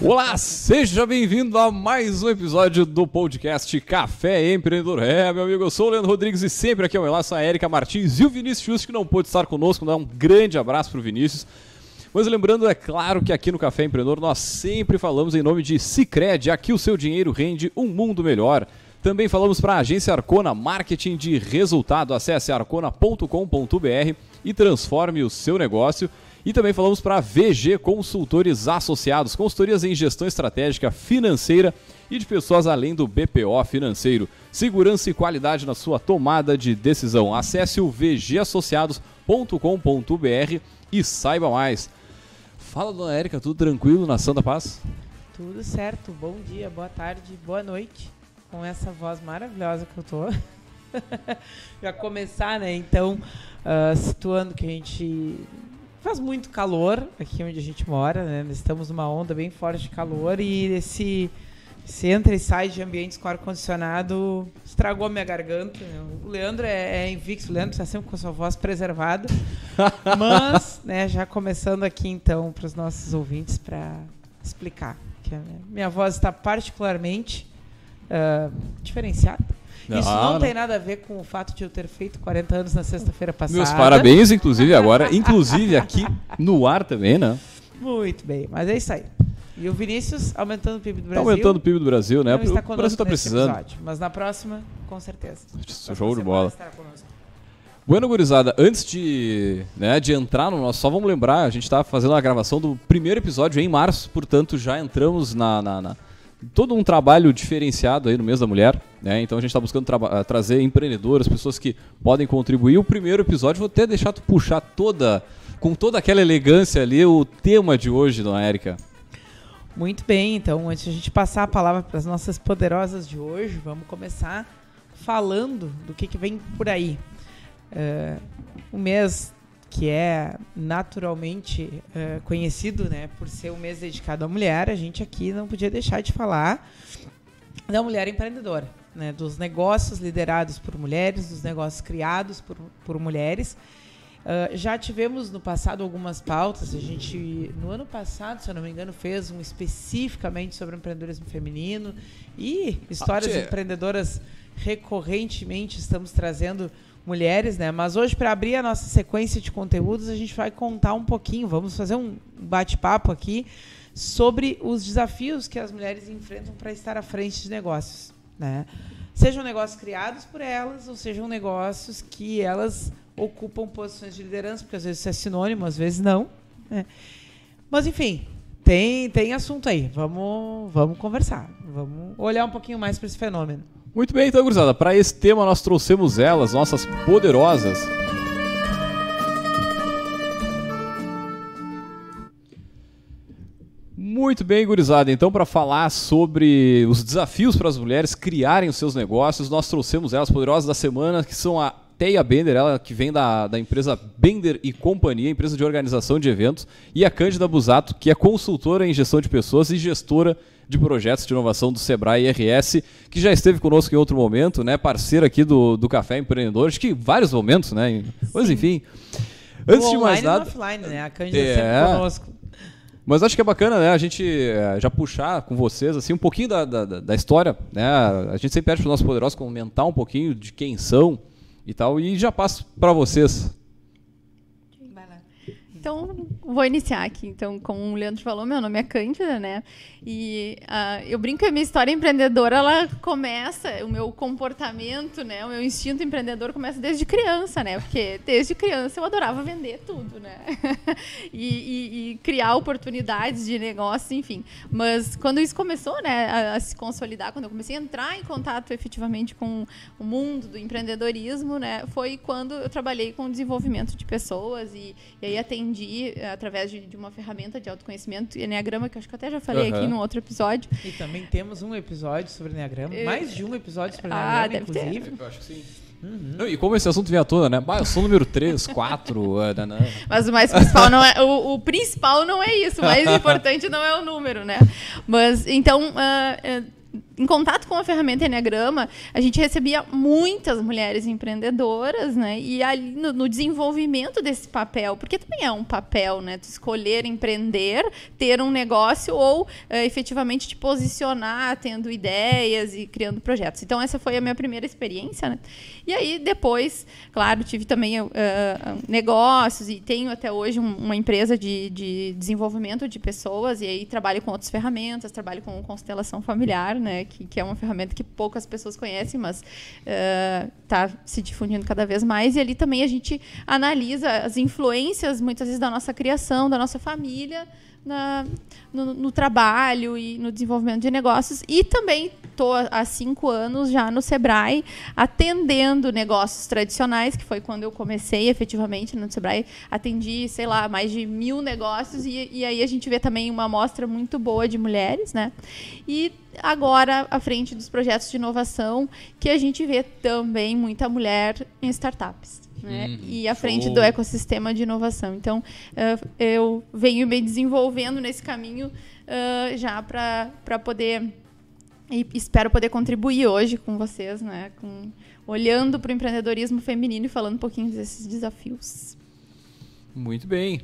Olá, seja bem-vindo a mais um episódio do podcast Café Empreendedor. Meu amigo, eu sou o Leandro Rodrigues e sempre aqui ao meu lado são a Érica Martins e o Vinícius Just, que não pôde estar conosco. Dá um grande abraço para o Vinícius. Mas lembrando, é claro que aqui no Café Empreendedor nós sempre falamos em nome de Sicredi. Aqui o seu dinheiro rende um mundo melhor. Também falamos para a agência Arcona, marketing de resultado. Acesse arcona.com.br e transforme o seu negócio. E também falamos para a VG Consultores Associados, consultorias em gestão estratégica financeira e de pessoas além do BPO financeiro. Segurança e qualidade na sua tomada de decisão. Acesse o vgassociados.com.br e saiba mais. Fala, dona Érica, tudo tranquilo na Santa Paz? Tudo certo, bom dia, boa tarde, boa noite, com essa voz maravilhosa que eu tô. Já começar, né, então, situando que a gente faz muito calor aqui onde a gente mora, né, estamos numa onda bem forte de calor e esse entra e sai de ambientes com ar-condicionado estragou a minha garganta. O Leandro é invicto, o Leandro está sempre com a sua voz preservada. Mas, né, já começando aqui então para os nossos ouvintes para explicar que a minha voz está particularmente diferenciada. Isso não tem nada a ver com o fato de eu ter feito 40 anos na sexta-feira passada. Meus parabéns, inclusive, agora, inclusive aqui no ar também, né? Muito bem, mas é isso aí. E o Vinícius aumentando o PIB do Brasil. Está aumentando o PIB do Brasil, né? O Brasil está precisando. Episódio, mas na próxima, com certeza. Show de bola. Bueno, gurizada, antes de entrar no nosso... Só vamos lembrar, a gente está fazendo a gravação do primeiro episódio em março, portanto já entramos todo um trabalho diferenciado aí no mês da mulher, né? Então a gente está buscando trazer empreendedoras, pessoas que podem contribuir. O primeiro episódio, vou até deixar tu puxar com toda aquela elegância ali, o tema de hoje, dona Érica. Muito bem, então antes de a gente passar a palavra para as nossas poderosas de hoje, vamos começar falando do que vem por aí. Um mês que é naturalmente conhecido, né, por ser um mês dedicado à mulher, a gente aqui não podia deixar de falar da mulher empreendedora, né, dos negócios liderados por mulheres, dos negócios criados por mulheres. Já tivemos no passado algumas pautas. A gente, no ano passado, se eu não me engano, fez um especificamente sobre empreendedorismo feminino e histórias empreendedoras. Recorrentemente estamos trazendo mulheres, né? Mas hoje, para abrir a nossa sequência de conteúdos, a gente vai contar um pouquinho, vamos fazer um bate-papo aqui sobre os desafios que as mulheres enfrentam para estar à frente de negócios, né? Sejam negócios criados por elas ou sejam negócios que elas ocupam posições de liderança, porque às vezes isso é sinônimo, às vezes não, né? Mas, enfim, tem assunto aí. Vamos conversar. Vamos olhar um pouquinho mais para esse fenômeno. Muito bem, então, gurizada. Para esse tema, nós trouxemos elas, nossas poderosas. Muito bem, gurizada. Então, para falar sobre os desafios para as mulheres criarem os seus negócios, nós trouxemos elas poderosas da semana, que são a Teia Bender, ela que vem da empresa Bender e Companhia, empresa de organização de eventos, e a Cândida Busato, que é consultora em gestão de pessoas e gestora de projetos de inovação do Sebrae RS, que já esteve conosco em outro momento, né, parceira aqui do Café Empreendedor, acho que em vários momentos, né? Mas enfim, antes de mais nada... offline, né? A Cândida sempre conosco. Mas acho que é bacana, né, a gente já puxar com vocês assim, um pouquinho da história, né? A gente sempre pede para os nossos poderosos comentar um pouquinho de quem são e tal, e já passo para vocês. Então, vou iniciar aqui. Então, como o Leandro falou, meu nome é Cândida, né? E eu brinco que a minha história empreendedora, ela começa, o meu comportamento, né? O meu instinto empreendedor começa desde criança, né? Porque desde criança eu adorava vender tudo, né? e criar oportunidades de negócio, enfim. Mas quando isso começou, né, a se consolidar, quando eu comecei a entrar em contato efetivamente com o mundo do empreendedorismo, né? Foi quando eu trabalhei com o desenvolvimento de pessoas e aí atendi através de uma ferramenta de autoconhecimento, Enneagrama, que eu acho que eu até já falei aqui num outro episódio. E também temos um episódio sobre Enneagrama, mais de um episódio sobre Enneagrama, inclusive. Eu acho que sim. Não, e como esse assunto vem à tona, né? Eu sou o número 3, 4... Mas o mais principal não é... O principal não é isso. O mais importante não é o número, né? Mas, então... em contato com a ferramenta Enneagrama, a gente recebia muitas mulheres empreendedoras, né? E ali no desenvolvimento desse papel, porque também é um papel, né? Tu escolher empreender, ter um negócio ou efetivamente te posicionar tendo ideias e criando projetos. Então, essa foi a minha primeira experiência, né? E aí, depois, claro, tive também negócios e tenho até hoje uma empresa de desenvolvimento de pessoas e aí trabalho com outras ferramentas, trabalho com constelação familiar, né? Que é uma ferramenta que poucas pessoas conhecem, mas está se difundindo cada vez mais. E ali também a gente analisa as influências, muitas vezes, da nossa criação, da nossa família, no trabalho e no desenvolvimento de negócios. E também estou há 5 anos já no Sebrae, atendendo negócios tradicionais, que foi quando eu comecei efetivamente no Sebrae. Atendi, sei lá, mais de 1000 negócios e aí a gente vê também uma amostra muito boa de mulheres, né? E agora, à frente dos projetos de inovação, que a gente vê também muita mulher em startups. Né? E à frente do ecossistema de inovação. Então, eu venho me desenvolvendo nesse caminho já para poder, e espero poder contribuir hoje com vocês, né? Olhando para o empreendedorismo feminino e falando um pouquinho desses desafios. Muito bem.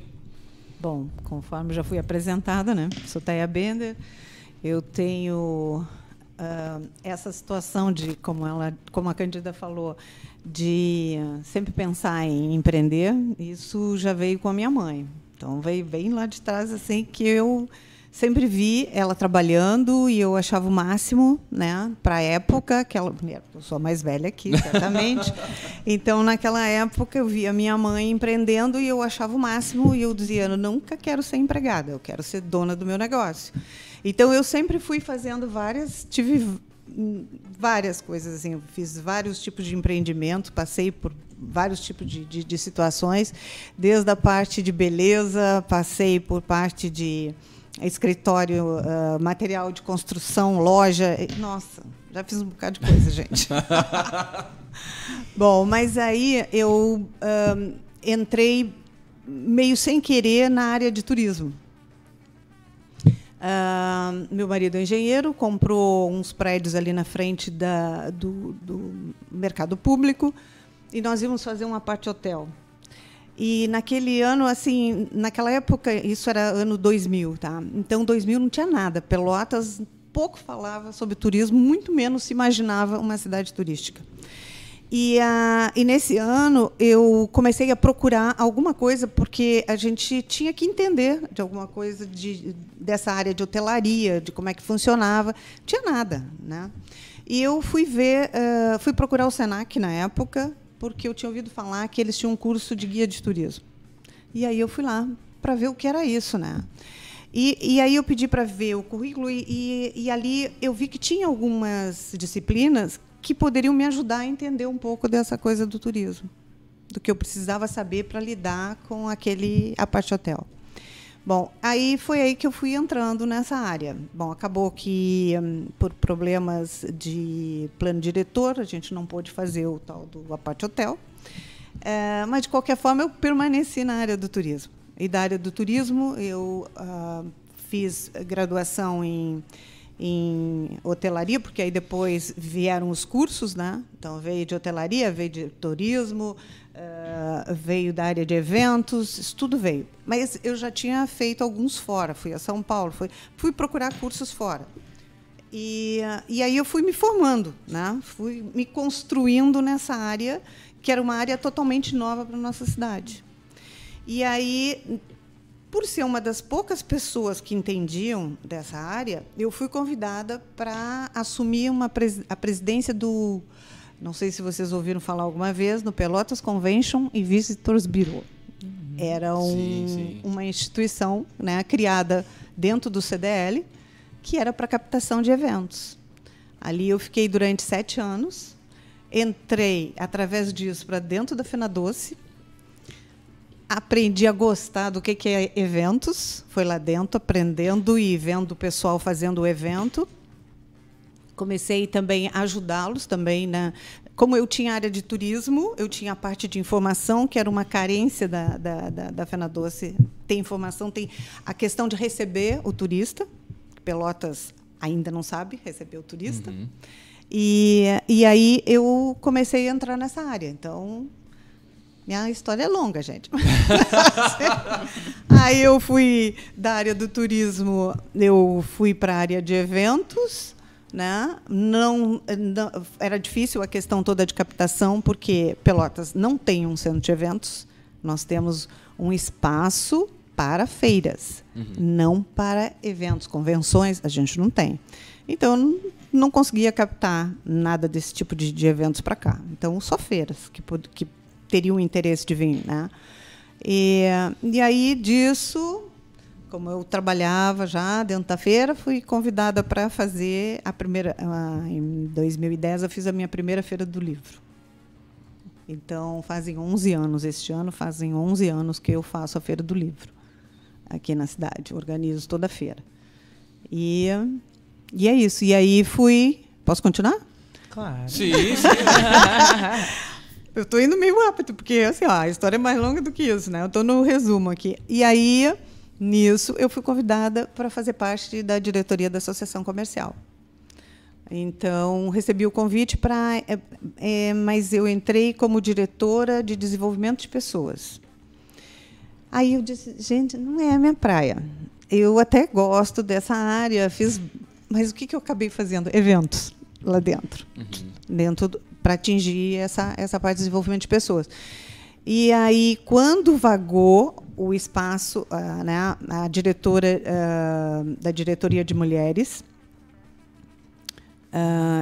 Bom, conforme já fui apresentada, né? Sou Thaia Bender. Eu tenho essa situação de, como a Cândida falou, de sempre pensar em empreender. Isso já veio com a minha mãe. Então, veio bem lá de trás, assim, que eu sempre vi ela trabalhando e eu achava o máximo, né, para a época, eu sou a mais velha aqui, certamente. Então, naquela época, eu via a minha mãe empreendendo e eu achava o máximo e eu dizia, eu nunca quero ser empregada, eu quero ser dona do meu negócio. Então, eu sempre fui fazendo tive várias coisas, assim, eu fiz vários tipos de empreendimento, passei por vários tipos de situações, desde a parte de beleza, passei por parte de escritório, material de construção, loja. Nossa, já fiz um bocado de coisa, gente. Bom, mas aí eu entrei meio sem querer na área de turismo. Meu marido é engenheiro, comprou uns prédios ali na frente do mercado público e nós íamos fazer um apart-hotel. E naquele ano, assim, naquela época, isso era ano 2000, tá? Então, 2000 não tinha nada. Pelotas pouco falava sobre turismo, muito menos se imaginava uma cidade turística. E nesse ano eu comecei a procurar alguma coisa, porque a gente tinha que entender de alguma coisa dessa área de hotelaria, de como é que funcionava. Não tinha nada, né? E eu fui procurar o Senac na época, porque eu tinha ouvido falar que eles tinham um curso de guia de turismo. E aí eu fui lá para ver o que era isso, né? E aí eu pedi para ver o currículo e ali eu vi que tinha algumas disciplinas que poderiam me ajudar a entender um pouco dessa coisa do turismo, do que eu precisava saber para lidar com aquele apart-hotel. Bom, aí foi aí que eu fui entrando nessa área. Bom, acabou que, por problemas de plano diretor, a gente não pôde fazer o tal do apart-hotel, mas, de qualquer forma, eu permaneci na área do turismo. E da área do turismo, eu fiz graduação em hotelaria, porque aí depois vieram os cursos, né? Então, veio de hotelaria, veio de turismo, veio da área de eventos, isso tudo veio. Mas eu já tinha feito alguns fora, fui a São Paulo, fui procurar cursos fora. E aí eu fui me formando, né? Fui me construindo nessa área, que era uma área totalmente nova para a nossa cidade. E aí, por ser uma das poucas pessoas que entendiam dessa área, eu fui convidada para assumir a presidência do... Não sei se vocês ouviram falar alguma vez, no Pelotas Convention and Visitors Bureau. Era uma instituição, né, criada dentro do CDL, que era para captação de eventos. Ali eu fiquei durante 7 anos, entrei, através disso, para dentro da FenaDoce, aprendi a gostar do que é eventos, foi lá dentro aprendendo e vendo o pessoal fazendo o evento. Comecei também a ajudá-los também, né? Como eu tinha área de turismo, eu tinha a parte de informação, que era uma carência da FenaDoce. Tem informação, tem a questão de receber o turista. Pelotas ainda não sabe receber o turista. E aí eu comecei a entrar nessa área. Então, minha história é longa, gente. Aí eu fui da área do turismo, eu fui para a área de eventos, né? Não, era difícil a questão toda de captação, porque Pelotas não tem um centro de eventos. Nós temos um espaço para feiras, não para eventos, convenções, a gente não tem. Então, eu não conseguia captar nada desse tipo de eventos para cá. Então, só feiras que teriam interesse de vir, né? E aí, disso, como eu trabalhava já dentro da feira, fui convidada para fazer a primeira... em 2010, eu fiz a minha primeira Feira do Livro. Então, fazem 11 anos. Este ano fazem 11 anos que eu faço a Feira do Livro aqui na cidade. Organizo toda a feira. E é isso. E aí fui... Posso continuar? Claro. Sim. Eu estou indo meio rápido, porque assim, a história é mais longa do que isso, né? Eu estou no resumo aqui. E aí, nisso, eu fui convidada para fazer parte da diretoria da Associação Comercial. Então, recebi o convite para... mas eu entrei como diretora de desenvolvimento de pessoas. Aí eu disse, gente, não é a minha praia. Eu até gosto dessa área, mas o que eu acabei fazendo? Eventos lá dentro. Para atingir essa parte de desenvolvimento de pessoas. E aí, quando vagou o espaço, né, a diretora da diretoria de mulheres,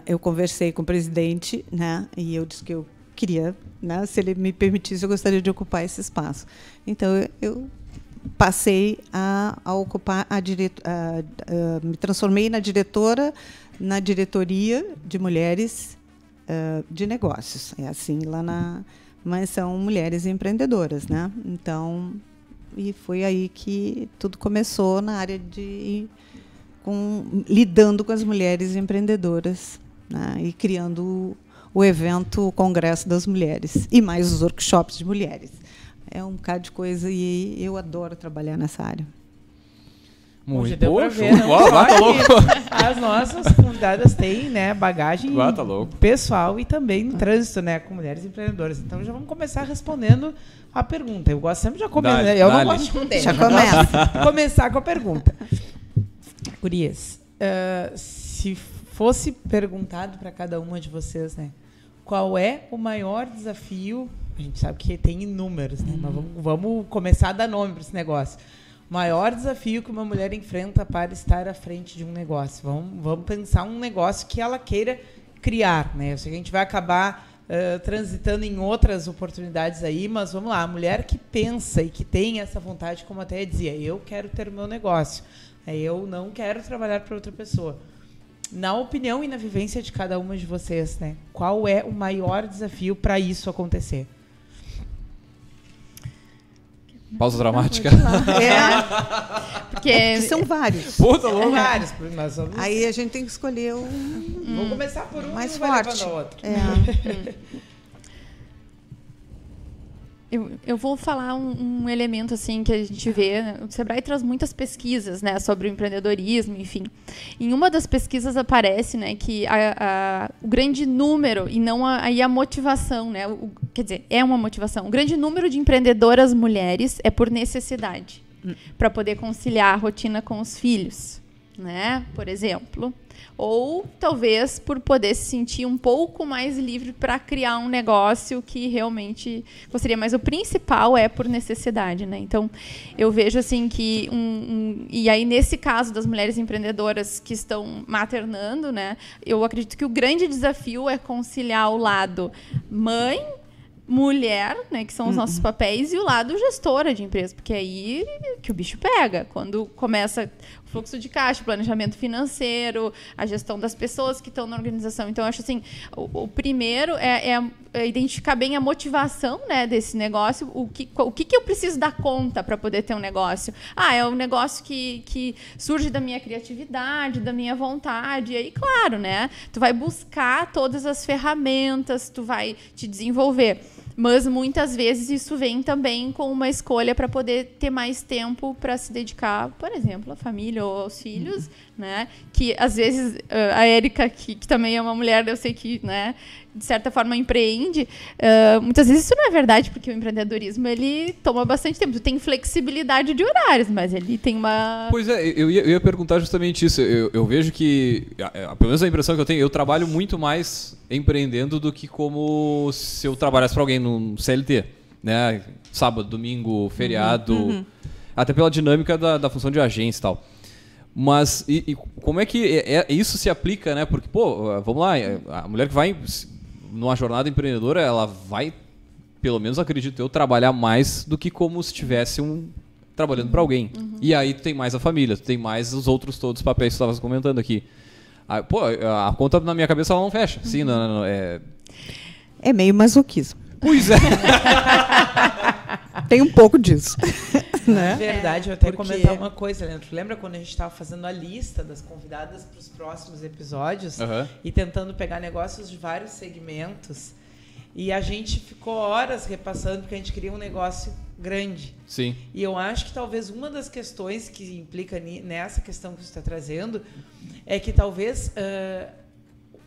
eu conversei com o presidente, né, e eu disse que eu queria, né, se ele me permitisse, eu gostaria de ocupar esse espaço. Então, eu passei a ocupar me transformei na diretoria de mulheres de negócios. É assim lá mas são mulheres empreendedoras, né? Então, e foi aí que tudo começou na área lidando com as mulheres empreendedoras, né? E criando o evento, o Congresso das Mulheres, e mais os workshops de mulheres. É um bocado de coisa e eu adoro trabalhar nessa área. Muito deu pra bom. ver, não? Tá louco. As nossas convidadas têm, né, bagagem Tá louco. pessoal e também no trânsito, né, com mulheres empreendedoras. Então já vamos começar respondendo a pergunta. Eu gosto sempre de começar, né? Eu não gosto de responder. Já começa. Começar com a pergunta. Gurias, se fosse perguntado para cada uma de vocês, né, qual é o maior desafio? A gente sabe que tem inúmeros, né? Mas vamos começar a dar nome para esse negócio. Maior desafio que uma mulher enfrenta para estar à frente de um negócio. Vamos pensar um negócio que ela queira criar, né? Eu sei que a gente vai acabar transitando em outras oportunidades aí, mas vamos lá, a mulher que pensa e que tem essa vontade, como até dizia, eu quero ter o meu negócio, eu não quero trabalhar para outra pessoa. Na opinião e na vivência de cada uma de vocês, né? Qual é o maior desafio para isso acontecer? Pausa dramática. Porque são vários. Puta louco. Vários. Aí a gente tem que escolher o Vou começar por um mais e vai forte. levando ao outro. Eu vou falar um elemento assim que a gente vê. O Sebrae traz muitas pesquisas, né, sobre o empreendedorismo, enfim. Em uma das pesquisas aparece, né, que o grande número e não a motivação, né, quer dizer, é uma motivação. O grande número de empreendedoras mulheres é por necessidade, para poder conciliar a rotina com os filhos, né, por exemplo. Ou, talvez, por poder se sentir um pouco mais livre para criar um negócio que realmente gostaria. Mas o principal é por necessidade, né? Então, eu vejo assim que... E aí, nesse caso das mulheres empreendedoras que estão maternando, né? Eu acredito que o grande desafio é conciliar o lado mãe, mulher, né, que são os nossos papéis, e o lado gestora de empresa, porque aí que o bicho pega. Quando começa o fluxo de caixa, o planejamento financeiro, a gestão das pessoas que estão na organização. Então, eu acho assim, o primeiro é identificar bem a motivação, né, desse negócio, o que eu preciso dar conta para poder ter um negócio. É um negócio que surge da minha criatividade, da minha vontade, e aí, claro, né, tu vai buscar todas as ferramentas, tu vai te desenvolver. Mas muitas vezes isso vem também com uma escolha para poder ter mais tempo para se dedicar, por exemplo, à família ou aos filhos, né? Que às vezes a Érica, que também é uma mulher, eu sei que, né, de certa forma empreende, muitas vezes isso não é verdade, porque o empreendedorismo ele toma bastante tempo. Tu tem flexibilidade de horários, mas ele tem uma... Pois é, eu ia perguntar justamente isso. Eu vejo que, pelo menos a impressão que eu tenho, eu trabalho muito mais empreendendo do que como se eu trabalhasse para alguém no CLT, né? Sábado, domingo, feriado, até pela dinâmica da função de agência e tal. Mas e como é que isso se aplica, né? Porque, pô, vamos lá, a mulher que vai numa jornada empreendedora, ela vai, pelo menos acredito eu, trabalhar mais do que como se estivesse trabalhando para alguém. E aí tu tem mais a família, tu tem mais os outros todos os papéis que tu estavas comentando aqui. Pô, a conta na minha cabeça ela não fecha. Sim, não, É meio masoquismo. Pois é. Tem um pouco disso. Né? Na verdade, eu até comentar uma coisa, Leandro. Lembra quando a gente estava fazendo a lista das convidadas para os próximos episódios e tentando pegar negócios de vários segmentos? E a gente ficou horas repassando porque a gente queria um negócio grande. Sim. E eu acho que talvez uma das questões que implica nessa questão que você está trazendo é que talvez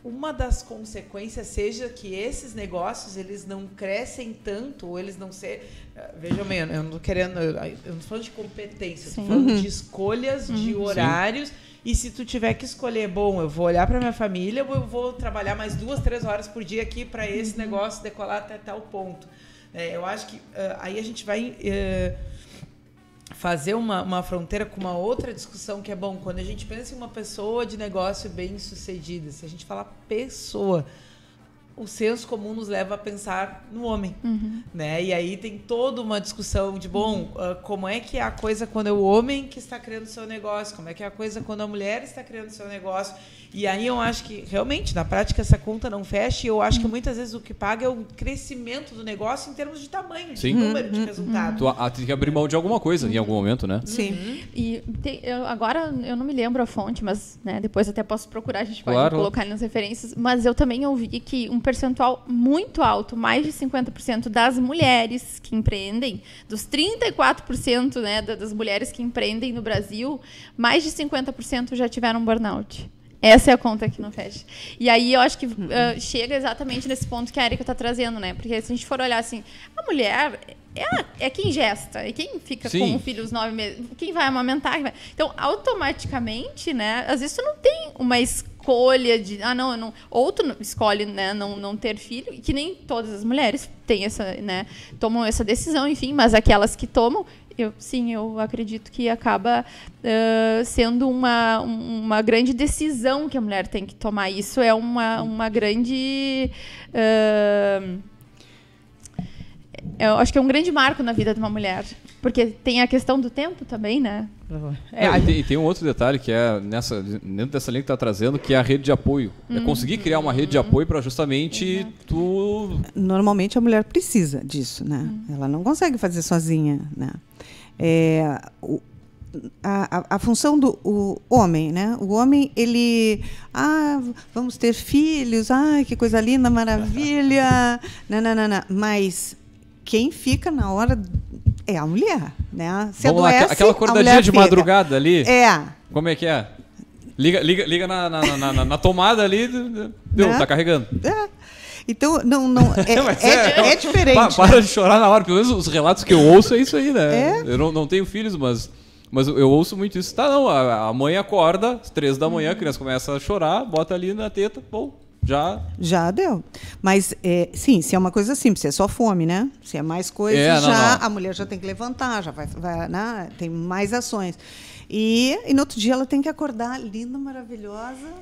uma das consequências seja que esses negócios eles não crescem tanto ou eles não ser... Vejam bem, eu não querendo... Eu não estou falando de competência, estou falando de escolhas de horários. Sim. E se tu tiver que escolher, bom, eu vou olhar para minha família ou eu vou trabalhar mais 2, 3 horas por dia aqui para esse negócio decolar até tal ponto. Eu acho que aí a gente vai fazer uma fronteira com uma outra discussão que é bom. Quando a gente pensa em uma pessoa de negócio bem sucedida, se a gente falar pessoa, o senso comum nos leva a pensar no homem, né? E aí tem toda uma discussão de, como é que é a coisa quando é o homem que está criando o seu negócio, como é que é a coisa quando a mulher está criando o seu negócio. E aí eu acho que, realmente, na prática, essa conta não fecha e eu acho que muitas vezes o que paga é o crescimento do negócio em termos de tamanho, de número, de resultado. Tu tem que abrir mão de alguma coisa em algum momento, né? Sim. E agora eu não me lembro a fonte, mas né, depois até posso procurar, a gente pode colocar nas referências, mas eu também ouvi que um percentual muito alto, mais de 50% das mulheres que empreendem, dos 34%, né, das mulheres que empreendem no Brasil, mais de 50% já tiveram burnout. Essa é a conta que não fecha. E aí eu acho que chega exatamente nesse ponto que a Érica está trazendo, né? Porque se a gente for olhar assim, a mulher é quem gesta, é quem fica com o filho os 9 meses, quem vai amamentar. Então, automaticamente, né? Às vezes tu não tem uma escolha de... não, ou tu escolhe, né, não ter filho, e que nem todas as mulheres têm né, tomam essa decisão, enfim, mas aquelas que tomam... Eu acredito que acaba sendo uma grande decisão que a mulher tem que tomar. Isso é uma grande... eu acho que é um grande marco na vida de uma mulher. Porque tem a questão do tempo também, né? E tem um outro detalhe que é dentro dessa linha que tu está trazendo, que é a rede de apoio. É conseguir criar uma rede de apoio para justamente Normalmente a mulher precisa disso, né? Ela não consegue fazer sozinha, né? A função do homem, né? O homem, ele... vamos ter filhos, que coisa linda, maravilha. Não. Mas quem fica na hora é a mulher, né? Se vamos adoece, lá, aquela acordadinha de madrugada ali. É. Como é que é? Liga na tomada ali, deu, tá carregando. Então, é diferente. Para de chorar na hora, pelo menos os relatos que eu ouço é isso aí, né? Eu não tenho filhos, mas eu ouço muito isso. A mãe acorda, às 3 da manhã, a criança começa a chorar, bota ali na teta, já deu. Mas, sim, se é uma coisa simples, se é só fome, né? Se é mais coisa, a mulher já tem que levantar, já vai né? Tem mais ações. E no outro dia ela tem que acordar linda, maravilhosa,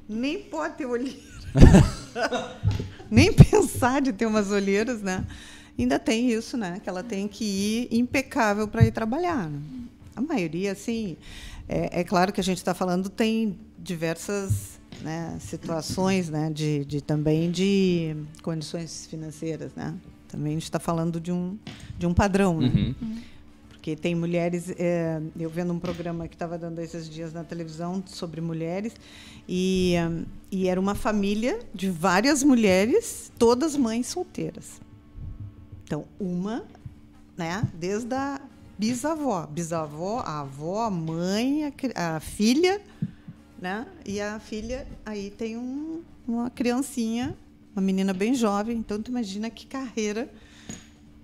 nem pode ter olheira. Nem pensar de ter umas olheiras, né? Ainda tem isso, né? Que ela tem que ir impecável para ir trabalhar. Né? A maioria, assim... É claro que a gente está falando, tem diversas... né, situações, né, também de condições financeiras, né? Também a gente está falando de um padrão, né? porque tem mulheres... eu vendo um programa que estava dando esses dias na televisão sobre mulheres, e era uma família de várias mulheres, todas mães solteiras. Então, uma, né, desde a bisavó, a avó, a mãe, a filha, né, e a filha, aí tem uma criancinha, uma menina bem jovem, então tu imagina que carreira,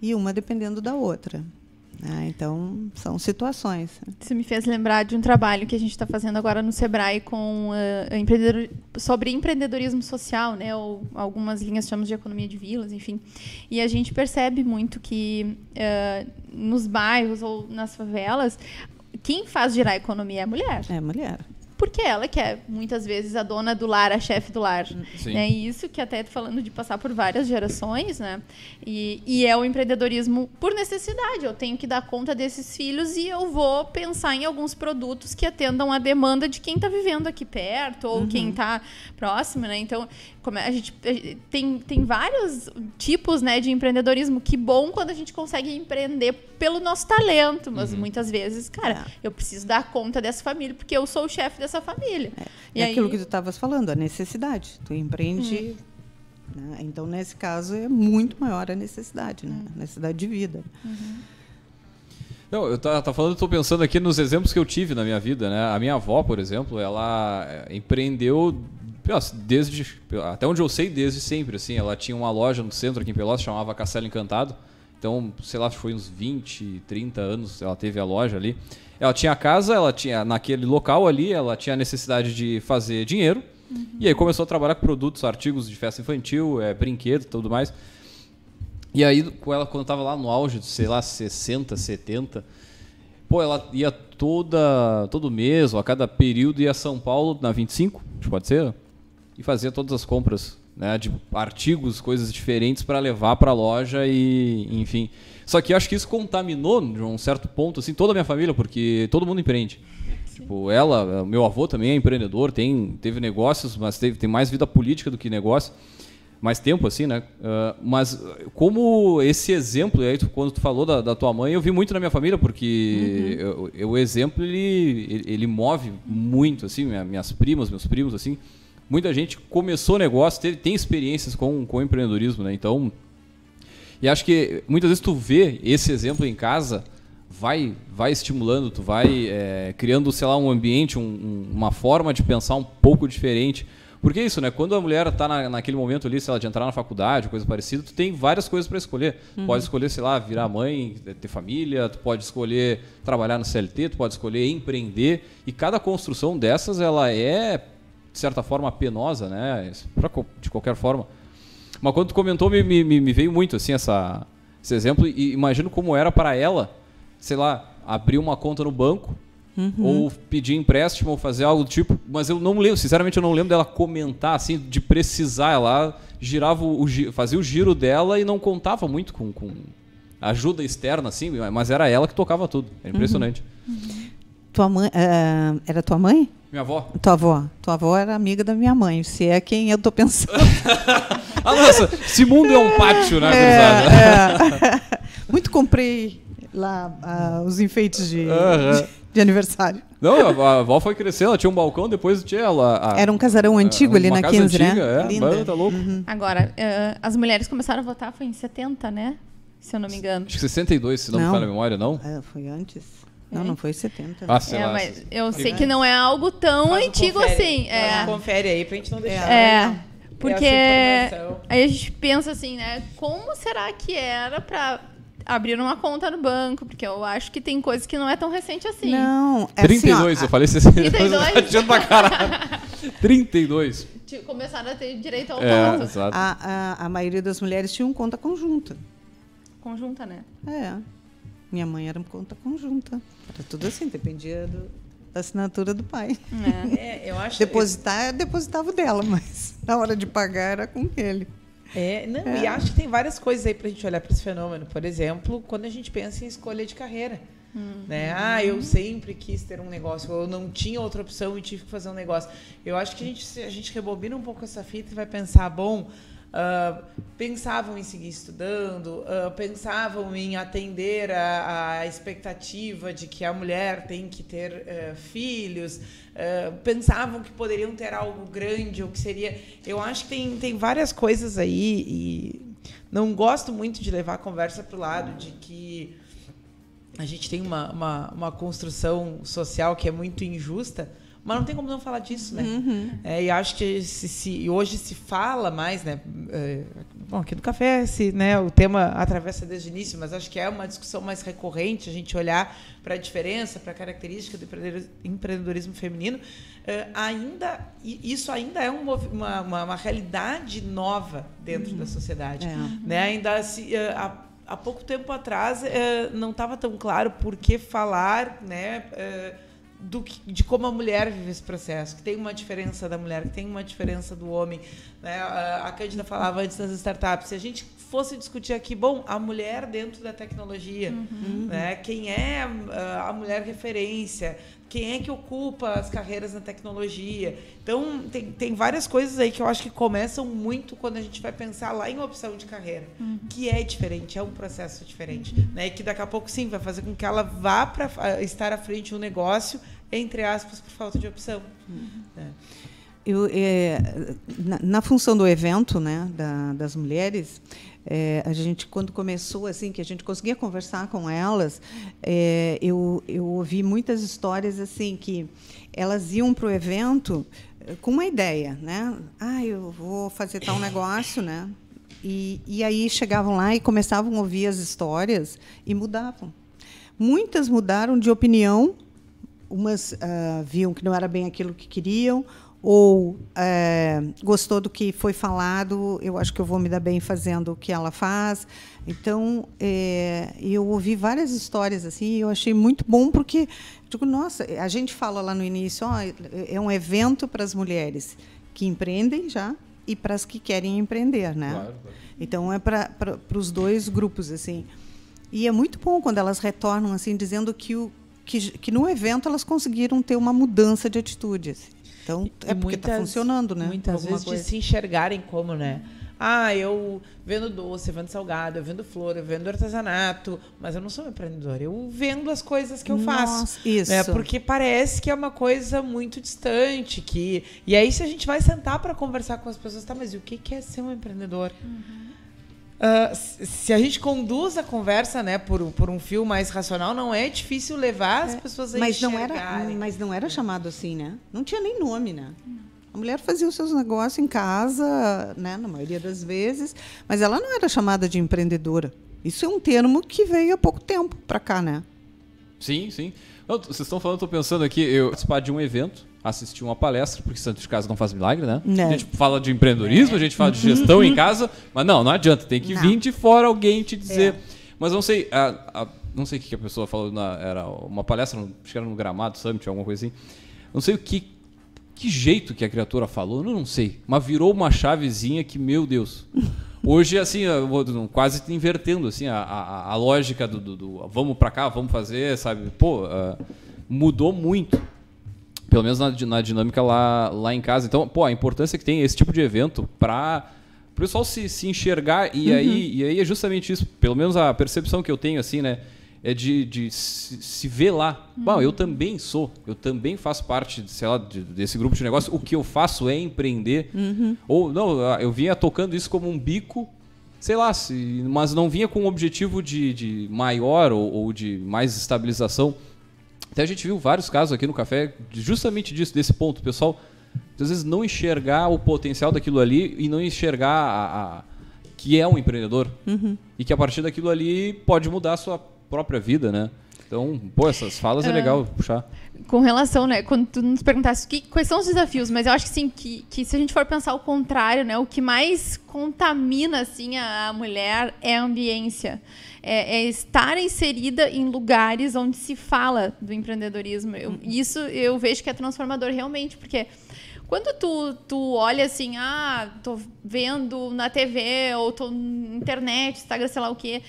e uma dependendo da outra. Então, são situações. Isso me fez lembrar de um trabalho que a gente está fazendo agora no Sebrae sobre empreendedorismo social, né? Ou algumas linhas chamamos de economia de vilas, enfim. E a gente percebe muito que nos bairros ou nas favelas, quem faz girar a economia é a mulher. É a mulher. Porque ela que é, muitas vezes, a dona do lar, a chefe do lar. Né? E isso que até falando de passar por várias gerações, né? E é o empreendedorismo por necessidade. Eu tenho que dar conta desses filhos e eu vou pensar em alguns produtos que atendam a demanda de quem está vivendo aqui perto ou quem está próximo, né? Então, a gente tem vários tipos, né, de empreendedorismo. Que bom quando a gente consegue empreender pelo nosso talento, mas muitas vezes, cara, eu preciso dar conta dessa família porque eu sou o chefe dessa família. É aquilo que tu estavas falando, a necessidade. Tu empreende, né? Então, nesse caso, é muito maior a necessidade, né? A necessidade de vida. Não, eu tava falando, estou pensando aqui nos exemplos que eu tive na minha vida, né? A minha avó, por exemplo, ela empreendeu até onde eu sei, desde sempre, assim. Ela tinha uma loja no centro aqui em Pelotas, chamava Castelo Encantado. Então, sei lá, foi uns 20, 30 anos ela teve a loja ali. Ela tinha a casa, ela tinha naquele local ali, ela tinha a necessidade de fazer dinheiro. E aí começou a trabalhar com produtos, artigos de festa infantil, brinquedo e tudo mais. E aí, quando estava lá no auge de, sei lá, 60, 70, ela ia todo mês, ou a cada período, ia a São Paulo, na 25, pode ser, e fazia todas as compras, né, de artigos, coisas diferentes para levar para a loja e, enfim. Só que eu acho que isso contaminou, de um certo ponto, assim, toda a minha família, porque todo mundo empreende. Tipo, meu avô também é empreendedor, teve negócios, mas tem mais vida política do que negócio. Mais tempo, assim, né? Mas como esse exemplo, aí quando tu falou da tua mãe, eu vi muito na minha família, porque o exemplo, ele move muito, assim, minhas primas, meus primos, assim. Muita gente começou negócio, tem experiências com empreendedorismo, né? Então, e acho que muitas vezes tu vê esse exemplo em casa, vai estimulando, tu vai criando, sei lá, um ambiente, uma forma de pensar um pouco diferente. Porque é isso, né? Quando a mulher está naquele momento ali, sei lá, de entrar na faculdade, coisa parecida, tu tem várias coisas para escolher. Tu pode escolher, sei lá, virar mãe, ter família, tu pode escolher trabalhar no CLT, tu pode escolher empreender. E cada construção dessas, ela é, de certa forma, penosa, né? De qualquer forma. Mas quando tu comentou, me veio muito, assim, esse exemplo. E imagino como era para ela, sei lá, abrir uma conta no banco, ou pedir empréstimo, ou fazer algo do tipo, mas eu não lembro, sinceramente eu não lembro dela comentar, assim, de precisar. Ela fazia o giro dela e não contava muito com ajuda externa, assim, mas era ela que tocava tudo. É impressionante. Tua mãe, era tua mãe? Minha avó. Tua avó. Tua avó era amiga da minha mãe, se é quem eu tô pensando. Nossa, esse mundo é um pátio, né, gurizada? Muito comprei lá os enfeites de aniversário. Não, a avó foi crescendo, ela tinha um balcão, depois tinha ela... Era um casarão antigo ali na 15, antiga, né? Linda. Tá louco. Agora, as mulheres começaram a votar, foi em 70, né? Se eu não me engano. Acho que 62, se não me falha a memória, não? Foi antes. Não foi 70. Sei lá. Mas eu sei que não é algo tão antigo assim. Confere aí pra gente não deixar... Porque aí a gente pensa assim, né? Como será que era pra abrir uma conta no banco? Porque eu acho que tem coisas que não é tão recente assim. Não, 32, eu falei 62. 32? Pra caralho. 32. Começaram a ter direito ao voto. Exato. A maioria das mulheres tinham conta conjunta. Conjunta, né? Minha mãe era uma conta conjunta. Era tudo assim, dependia da assinatura do pai. Eu acho depositava o dela, mas na hora de pagar era com ele. E acho que tem várias coisas aí pra gente olhar para esse fenômeno. Por exemplo, quando a gente pensa em escolha de carreira. Né? Eu sempre quis ter um negócio, ou eu não tinha outra opção e tive que fazer um negócio. Eu acho que a gente rebobina um pouco essa fita e vai pensar, bom, pensavam em seguir estudando, pensavam em atender a expectativa de que a mulher tem que ter filhos, pensavam que poderiam ter algo grande, ou que seria... Eu acho que tem várias coisas aí, e não gosto muito de levar a conversa para o lado de que a gente tem uma construção social que é muito injusta, mas não tem como não falar disso, né? E acho que hoje se fala mais, né? Bom, aqui no Café né, o tema atravessa desde o início, mas acho que é uma discussão mais recorrente, a gente olhar para a diferença, para a característica do empreendedorismo feminino. Isso ainda é uma realidade nova dentro da sociedade. Né? Ainda há pouco tempo atrás não estava tão claro por que falar, né? De como a mulher vive esse processo, que tem uma diferença da mulher, que tem uma diferença do homem. Né? A Cândida falava antes das startups. Se a gente fosse discutir aqui, a mulher dentro da tecnologia, né? Quem é a mulher referência, quem é que ocupa as carreiras na tecnologia. Então, tem várias coisas aí que eu acho que começam muito quando a gente vai pensar lá em opção de carreira, que é diferente, é um processo diferente. Né? E que daqui a pouco, sim, vai fazer com que ela vá para estar à frente de um negócio, entre aspas, por falta de opção. Na função do evento, né, das mulheres, a gente, quando começou, assim, que a gente conseguia conversar com elas, eu ouvi muitas histórias assim que elas iam para o evento com uma ideia, né? Eu vou fazer tal negócio, né? E aí chegavam lá e começavam a ouvir as histórias e mudavam. Muitas mudaram de opinião. Umas viam que não era bem aquilo que queriam, ou gostou do que foi falado, eu acho que eu vou me dar bem fazendo o que ela faz. Então, eu ouvi várias histórias assim, e eu achei muito bom, porque digo, nossa, a gente fala lá no início, é um evento para as mulheres que empreendem já e para as que querem empreender, né? Claro. Então, é para os dois grupos, assim. E é muito bom quando elas retornam assim, dizendo que no evento elas conseguiram ter uma mudança de atitude. Então, porque está funcionando, né? Muitas vezes de se enxergarem como, né? Eu vendo doce, eu vendo salgado, eu vendo flor, eu vendo artesanato, mas eu não sou empreendedora. Eu vendo as coisas que eu faço. Isso. Né? Porque parece que é uma coisa muito distante. E aí, se a gente vai sentar para conversar com as pessoas, mas e o que é ser um empreendedor? Se a gente conduz a conversa, né, por um fio mais racional, não é difícil levar as pessoas a enxergarem. Mas não era chamado assim, né? Não tinha nem nome, né? A mulher fazia os seus negócios em casa, né, na maioria das vezes, mas ela não era chamada de empreendedora. Isso é um termo que veio há pouco tempo para cá, né? Sim. Não, vocês estão falando, estou pensando aqui, eu participar de um evento, assistir uma palestra, porque santo de casa não faz milagre, né? A gente fala de empreendedorismo, a gente fala de gestão em casa, mas não adianta, tem que vir de fora alguém te dizer. Mas não sei, não sei o que a pessoa falou, era uma palestra, acho que era no Gramado Summit, alguma coisa assim. Não sei que jeito que a criatura falou, não sei, mas virou uma chavezinha que, meu Deus. Hoje, assim, quase invertendo assim, a lógica do vamos para cá, vamos fazer, sabe? Mudou muito. Pelo menos na dinâmica lá em casa. Então, a importância que tem esse tipo de evento para o pessoal se enxergar. E aí é justamente isso. Pelo menos a percepção que eu tenho, assim, né? É de se ver lá. Bom, eu também faço parte, sei lá, desse grupo de negócio. O que eu faço é empreender. Ou, não, eu vinha tocando isso como um bico, sei lá, mas não vinha com um objetivo de maior ou de mais estabilização. Até a gente viu vários casos aqui no Café justamente disso, desse ponto. O pessoal, às vezes, não enxergar o potencial daquilo ali e não enxergar que é um empreendedor. E que a partir daquilo ali pode mudar a sua própria vida, né? Então, essas falas é legal puxar. Com relação, né, quando tu nos perguntasse quais são os desafios, mas eu acho que sim, que se a gente for pensar o contrário, né, o que mais contamina assim a mulher é a ambiência. É estar inserida em lugares onde se fala do empreendedorismo. Isso eu vejo que é transformador realmente, porque Quando tu olha assim, tô vendo na TV, ou tô na internet, Instagram, sei lá o quê,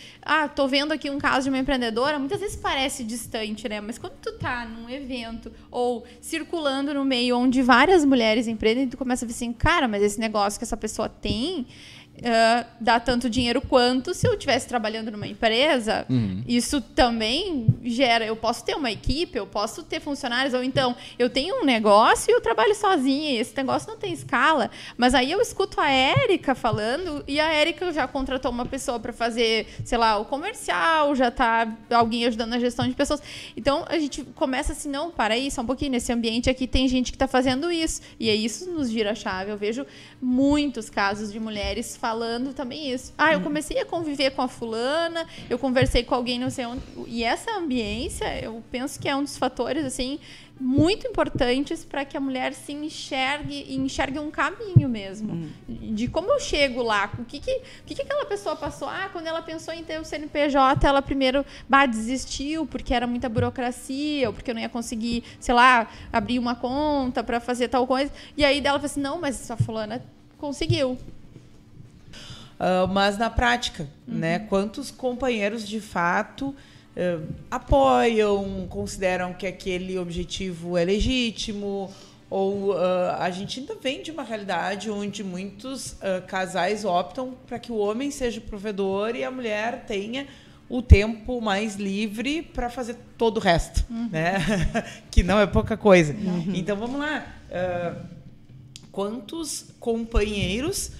tô vendo aqui um caso de uma empreendedora, muitas vezes parece distante, né? Mas quando tu tá num evento, ou circulando no meio onde várias mulheres empreendem, tu começa a ver assim, cara, mas esse negócio que essa pessoa tem... dá tanto dinheiro quanto se eu estivesse trabalhando numa empresa. Isso também gera, eu posso ter uma equipe, eu posso ter funcionários, ou então eu tenho um negócio e eu trabalho sozinha e esse negócio não tem escala, mas aí eu escuto a Érica falando e a Érica já contratou uma pessoa para fazer, sei lá, o comercial, já tá alguém ajudando na gestão de pessoas, então a gente começa assim, não, para aí, só um pouquinho, nesse ambiente aqui tem gente que está fazendo isso, e aí isso nos gira a chave. Eu vejo muitos casos de mulheres falando também isso. Eu comecei a conviver com a fulana, eu conversei com alguém não sei onde. E essa ambiência, eu penso que é um dos fatores, assim, muito importantes para que a mulher se enxergue um caminho mesmo. De como eu chego lá, o que aquela pessoa passou. Quando ela pensou em ter o CNPJ, ela primeiro desistiu porque era muita burocracia, ou porque eu não ia conseguir, sei lá, abrir uma conta para fazer tal coisa. E aí dela falou assim, não, mas essa fulana conseguiu. Mas na prática, né? Quantos companheiros de fato apoiam, consideram que aquele objetivo é legítimo, ou a gente ainda vem de uma realidade onde muitos casais optam para que o homem seja o provedor e a mulher tenha o tempo mais livre para fazer todo o resto, né? Que não é pouca coisa. Então vamos lá, quantos companheiros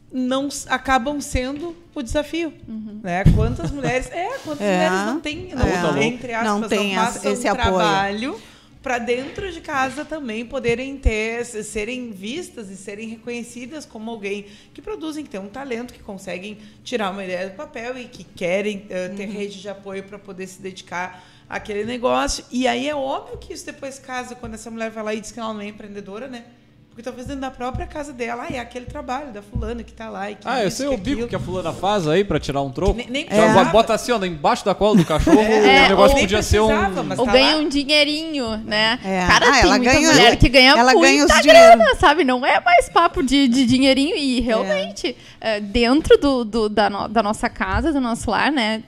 não acabam sendo o desafio, né? Quantas mulheres não têm, entre aspas, não passam esse trabalho para dentro de casa também poderem serem vistas e serem reconhecidas como alguém que produzem, que tem um talento, que conseguem tirar uma ideia do papel e que querem ter rede de apoio para poder se dedicar àquele negócio. E aí é óbvio que isso depois casa quando essa mulher vai lá e diz que ela não é empreendedora, né? Porque talvez dentro da própria casa dela, é aquele trabalho da fulana que tá lá. E que eu sei o bico que a fulana faz aí pra tirar um troco. Nem bota assim, ó, embaixo da cola do cachorro, o negócio podia ser um... Ou ganha um dinheirinho, né? Cara, tem muita mulher que ganha muita grana, sabe? Não é mais papo de dinheirinho. E realmente, dentro da nossa casa, do nosso lar, né?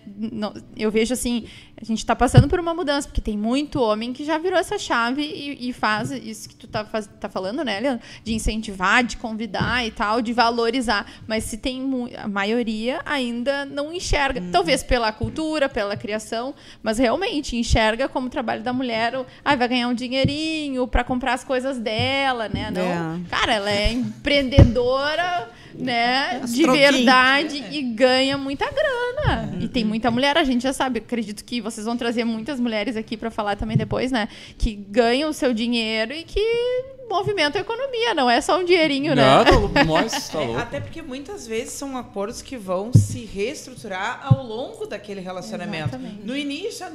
Eu vejo assim... A gente está passando por uma mudança, porque tem muito homem que já virou essa chave e faz isso que tu tá falando, né, Leandro? De incentivar, de convidar e tal, de valorizar. Mas se tem a maioria ainda não enxerga, talvez pela cultura, pela criação, mas realmente enxerga como trabalho da mulher, vai ganhar um dinheirinho para comprar as coisas dela, né? Não, cara, ela é empreendedora, né, de verdade e ganha muita grana. E tem muita mulher, a gente já sabe, acredito que vocês vão trazer muitas mulheres aqui para falar também depois, né, que ganham o seu dinheiro e que movimentam a economia, não é só um dinheirinho, né? Até porque muitas vezes são acordos que vão se reestruturar ao longo daquele relacionamento. Exatamente. No início,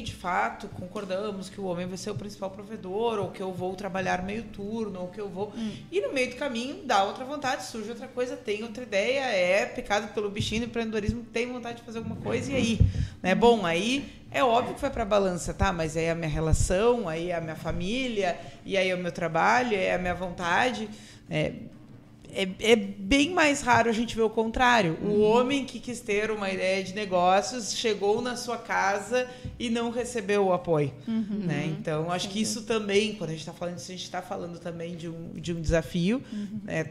de fato, concordamos que o homem vai ser o principal provedor, ou que eu vou trabalhar meio turno, ou que eu vou... E no meio do caminho, dá outra vontade, surge outra coisa, tem outra ideia, é picado pelo bichinho do empreendedorismo, tem vontade de fazer alguma coisa, e aí? Né? Bom, aí... É óbvio que vai para a balança, tá? Mas aí é a minha relação, aí é a minha família, e aí é o meu trabalho, é a minha vontade. É bem mais raro a gente ver o contrário. O homem que quis ter uma ideia de negócios chegou na sua casa e não recebeu o apoio. Né? Então, acho que isso também, quando a gente está falando disso, a gente está falando também de um desafio.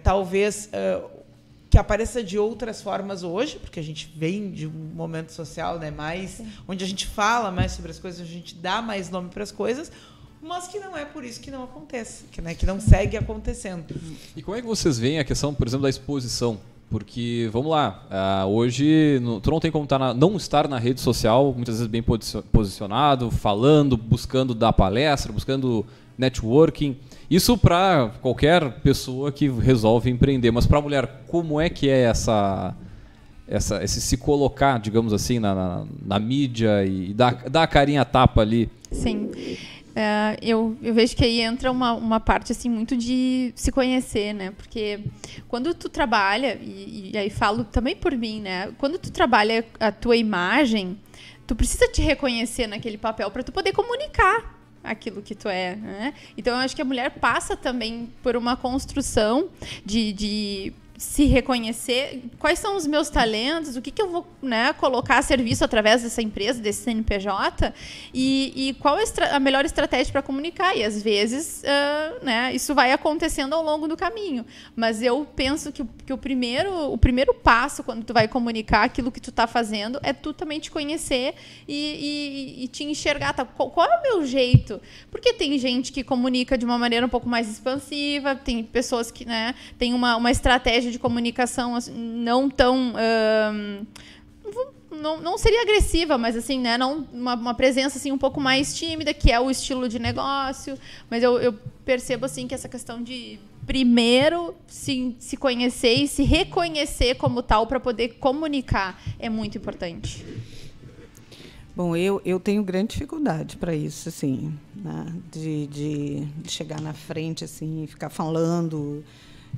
Talvez... que apareça de outras formas hoje, porque a gente vem de um momento social, né, mais onde a gente fala mais sobre as coisas, a gente dá mais nome para as coisas, mas que não é por isso que não acontece, que não segue acontecendo. E como é que vocês veem a questão, por exemplo, da exposição? Porque, vamos lá, hoje tu não tem como não estar na rede social, muitas vezes bem posicionado, falando, buscando dar palestra, buscando networking. Isso para qualquer pessoa que resolve empreender, mas para a mulher, como é que é esse se colocar, digamos assim, na mídia e dar a carinha a tapa ali? Sim. Eu vejo que aí entra uma parte assim, muito de se conhecer, né? Porque quando tu trabalha, e aí falo também por mim, né? Quando tu trabalha a tua imagem, tu precisa te reconhecer naquele papel para tu poder comunicar. aquilo que tu é, né? Então, eu acho que a mulher passa também por uma construção de se reconhecer, quais são os meus talentos, o que eu vou, né, colocar a serviço através dessa empresa, desse CNPJ, e qual é a melhor estratégia para comunicar. E, às vezes, né, isso vai acontecendo ao longo do caminho. Mas eu penso que o primeiro passo, quando tu vai comunicar aquilo que tu está fazendo, é tu também te conhecer e te enxergar. Tá? Qual é o meu jeito? Porque tem gente que comunica de uma maneira um pouco mais expansiva, tem pessoas que, né, tem uma estratégia de comunicação assim, não tão não seria agressiva, mas assim, né, não uma presença assim um pouco mais tímida, que é o estilo de negócio. Mas eu percebo assim que essa questão de primeiro se conhecer e se reconhecer como tal para poder comunicar é muito importante. Bom, eu tenho grande dificuldade para isso, assim, né, de chegar na frente assim, e ficar falando.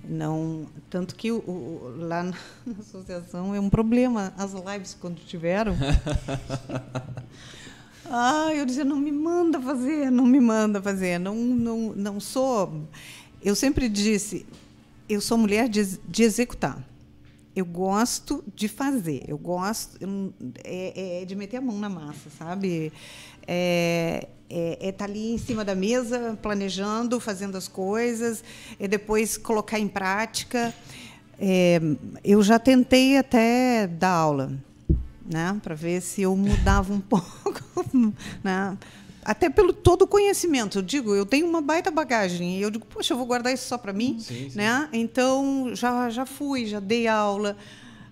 Não, tanto que lá na associação é um problema as lives quando tiveram. Eu dizia, não me manda fazer, não sou. Eu sempre disse, eu sou mulher de executar. Eu gosto de fazer, eu gosto de meter a mão na massa, sabe? Estar ali em cima da mesa, planejando, fazendo as coisas, e depois colocar em prática. Eu já tentei até dar aula, né, para ver se eu mudava um pouco, né? Até pelo todo o conhecimento. Eu digo, eu tenho uma baita bagagem. E eu digo, poxa, eu vou guardar isso só para mim? Sim. Né? Então, já dei aula.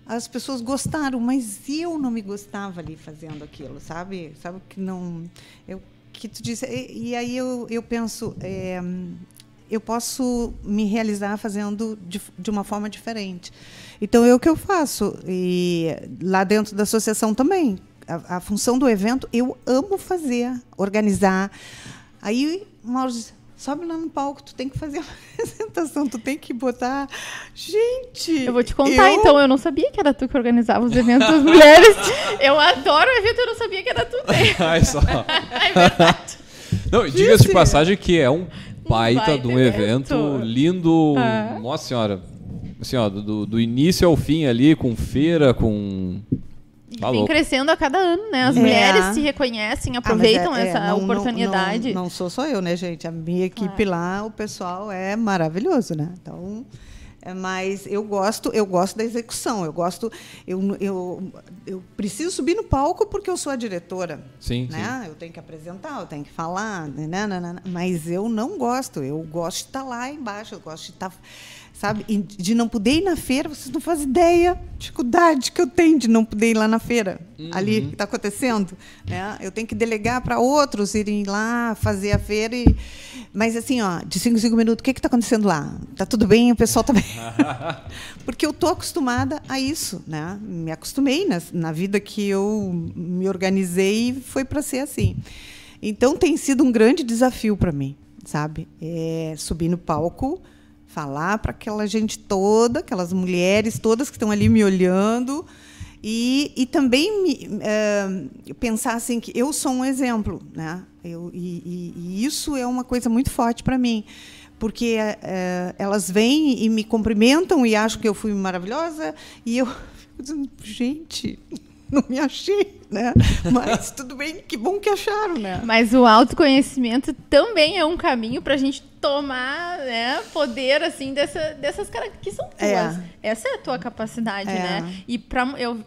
As pessoas gostaram, mas eu não me gostava ali fazendo aquilo, sabe? Sabe que não... que tu disse, e aí eu penso, eu posso me realizar fazendo de uma forma diferente. Então, é o que eu faço. E lá dentro da associação também. A função do evento, eu amo fazer, organizar. Aí, Mauro diz, sobe lá no palco, tu tem que fazer a apresentação, tu tem que botar... Gente... Eu vou te contar, então, eu não sabia que era tu que organizava os eventos das mulheres. Eu adoro o evento, eu não sabia que era tu. Ai, só. É verdade. Não, diga-se de passagem que é um baita de um evento lindo. Nossa Senhora. Assim, ó, do início ao fim ali, com feira, com... Vem crescendo a cada ano, né? As mulheres se reconhecem, aproveitam essa oportunidade. Não sou só eu, né, gente? A minha equipe lá, o pessoal é maravilhoso, né? Então, mas eu gosto da execução. Eu preciso subir no palco porque eu sou a diretora. Sim, né? sim. Eu tenho que apresentar, eu tenho que falar, mas eu não gosto. Eu gosto de estar lá embaixo, eu gosto de estar... Sabe? E de não poder ir na feira, vocês não fazem ideia da dificuldade que eu tenho de não poder ir lá na feira, ali que está acontecendo. Né? Eu tenho que delegar para outros irem lá fazer a feira. Mas, assim, ó, de 5 em 5 minutos, o que está acontecendo lá? Está tudo bem? O pessoal está bem? Porque eu estou acostumada a isso. Né? Me acostumei na vida que eu me organizei e foi para ser assim. Então, tem sido um grande desafio para mim, sabe? Subir no palco, falar para aquela gente toda, aquelas mulheres todas que estão ali me olhando, e também pensar assim que eu sou um exemplo, né? E isso é uma coisa muito forte para mim, porque elas vêm e me cumprimentam e acham que eu fui maravilhosa, e eu fico dizendo, gente, não me achei, né? Mas tudo bem, que bom que acharam, né? Mas o autoconhecimento também é um caminho para a gente tomar, né, poder assim dessas características que são tuas. Essa é a tua capacidade, né? E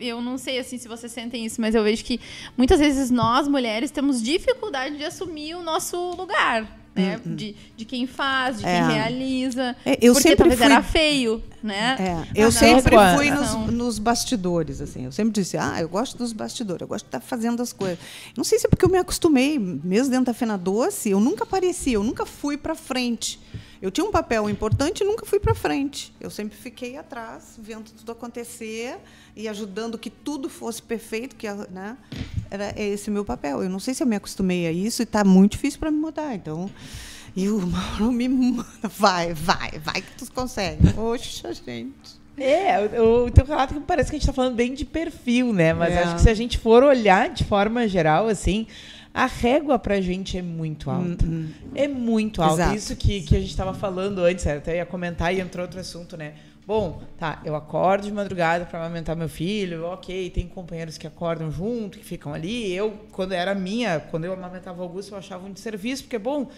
eu não sei assim se vocês sentem isso, mas eu vejo que muitas vezes nós mulheres temos dificuldade de assumir o nosso lugar. Né? De quem faz, de quem realiza. Eu porque sempre talvez era feio, né? Eu sempre fui nos bastidores, assim. Eu sempre disse, eu gosto dos bastidores, eu gosto de estar fazendo as coisas. Não sei se é porque eu me acostumei, mesmo dentro da Fena Doce, eu nunca aparecia, eu nunca fui para frente. Eu tinha um papel importante e nunca fui para frente. Eu sempre fiquei atrás, vendo tudo acontecer e ajudando que tudo fosse perfeito, né? Era esse o meu papel. Eu não sei se eu me acostumei a isso e está muito difícil para me mudar. Então, e o Mauro me manda, vai que tu consegue. Poxa, gente. O teu relato parece que a gente está falando bem de perfil, né? Mas acho que se a gente for olhar de forma geral, assim, a régua pra gente é muito alta. É muito alta. Exato. Isso que a gente estava falando antes, até ia comentar e entrou outro assunto, né? Bom, tá, eu acordo de madrugada para amamentar meu filho, ok, tem companheiros que acordam junto, que ficam ali. Eu, quando eu amamentava o Augusto, eu achava um desserviço, porque, bom,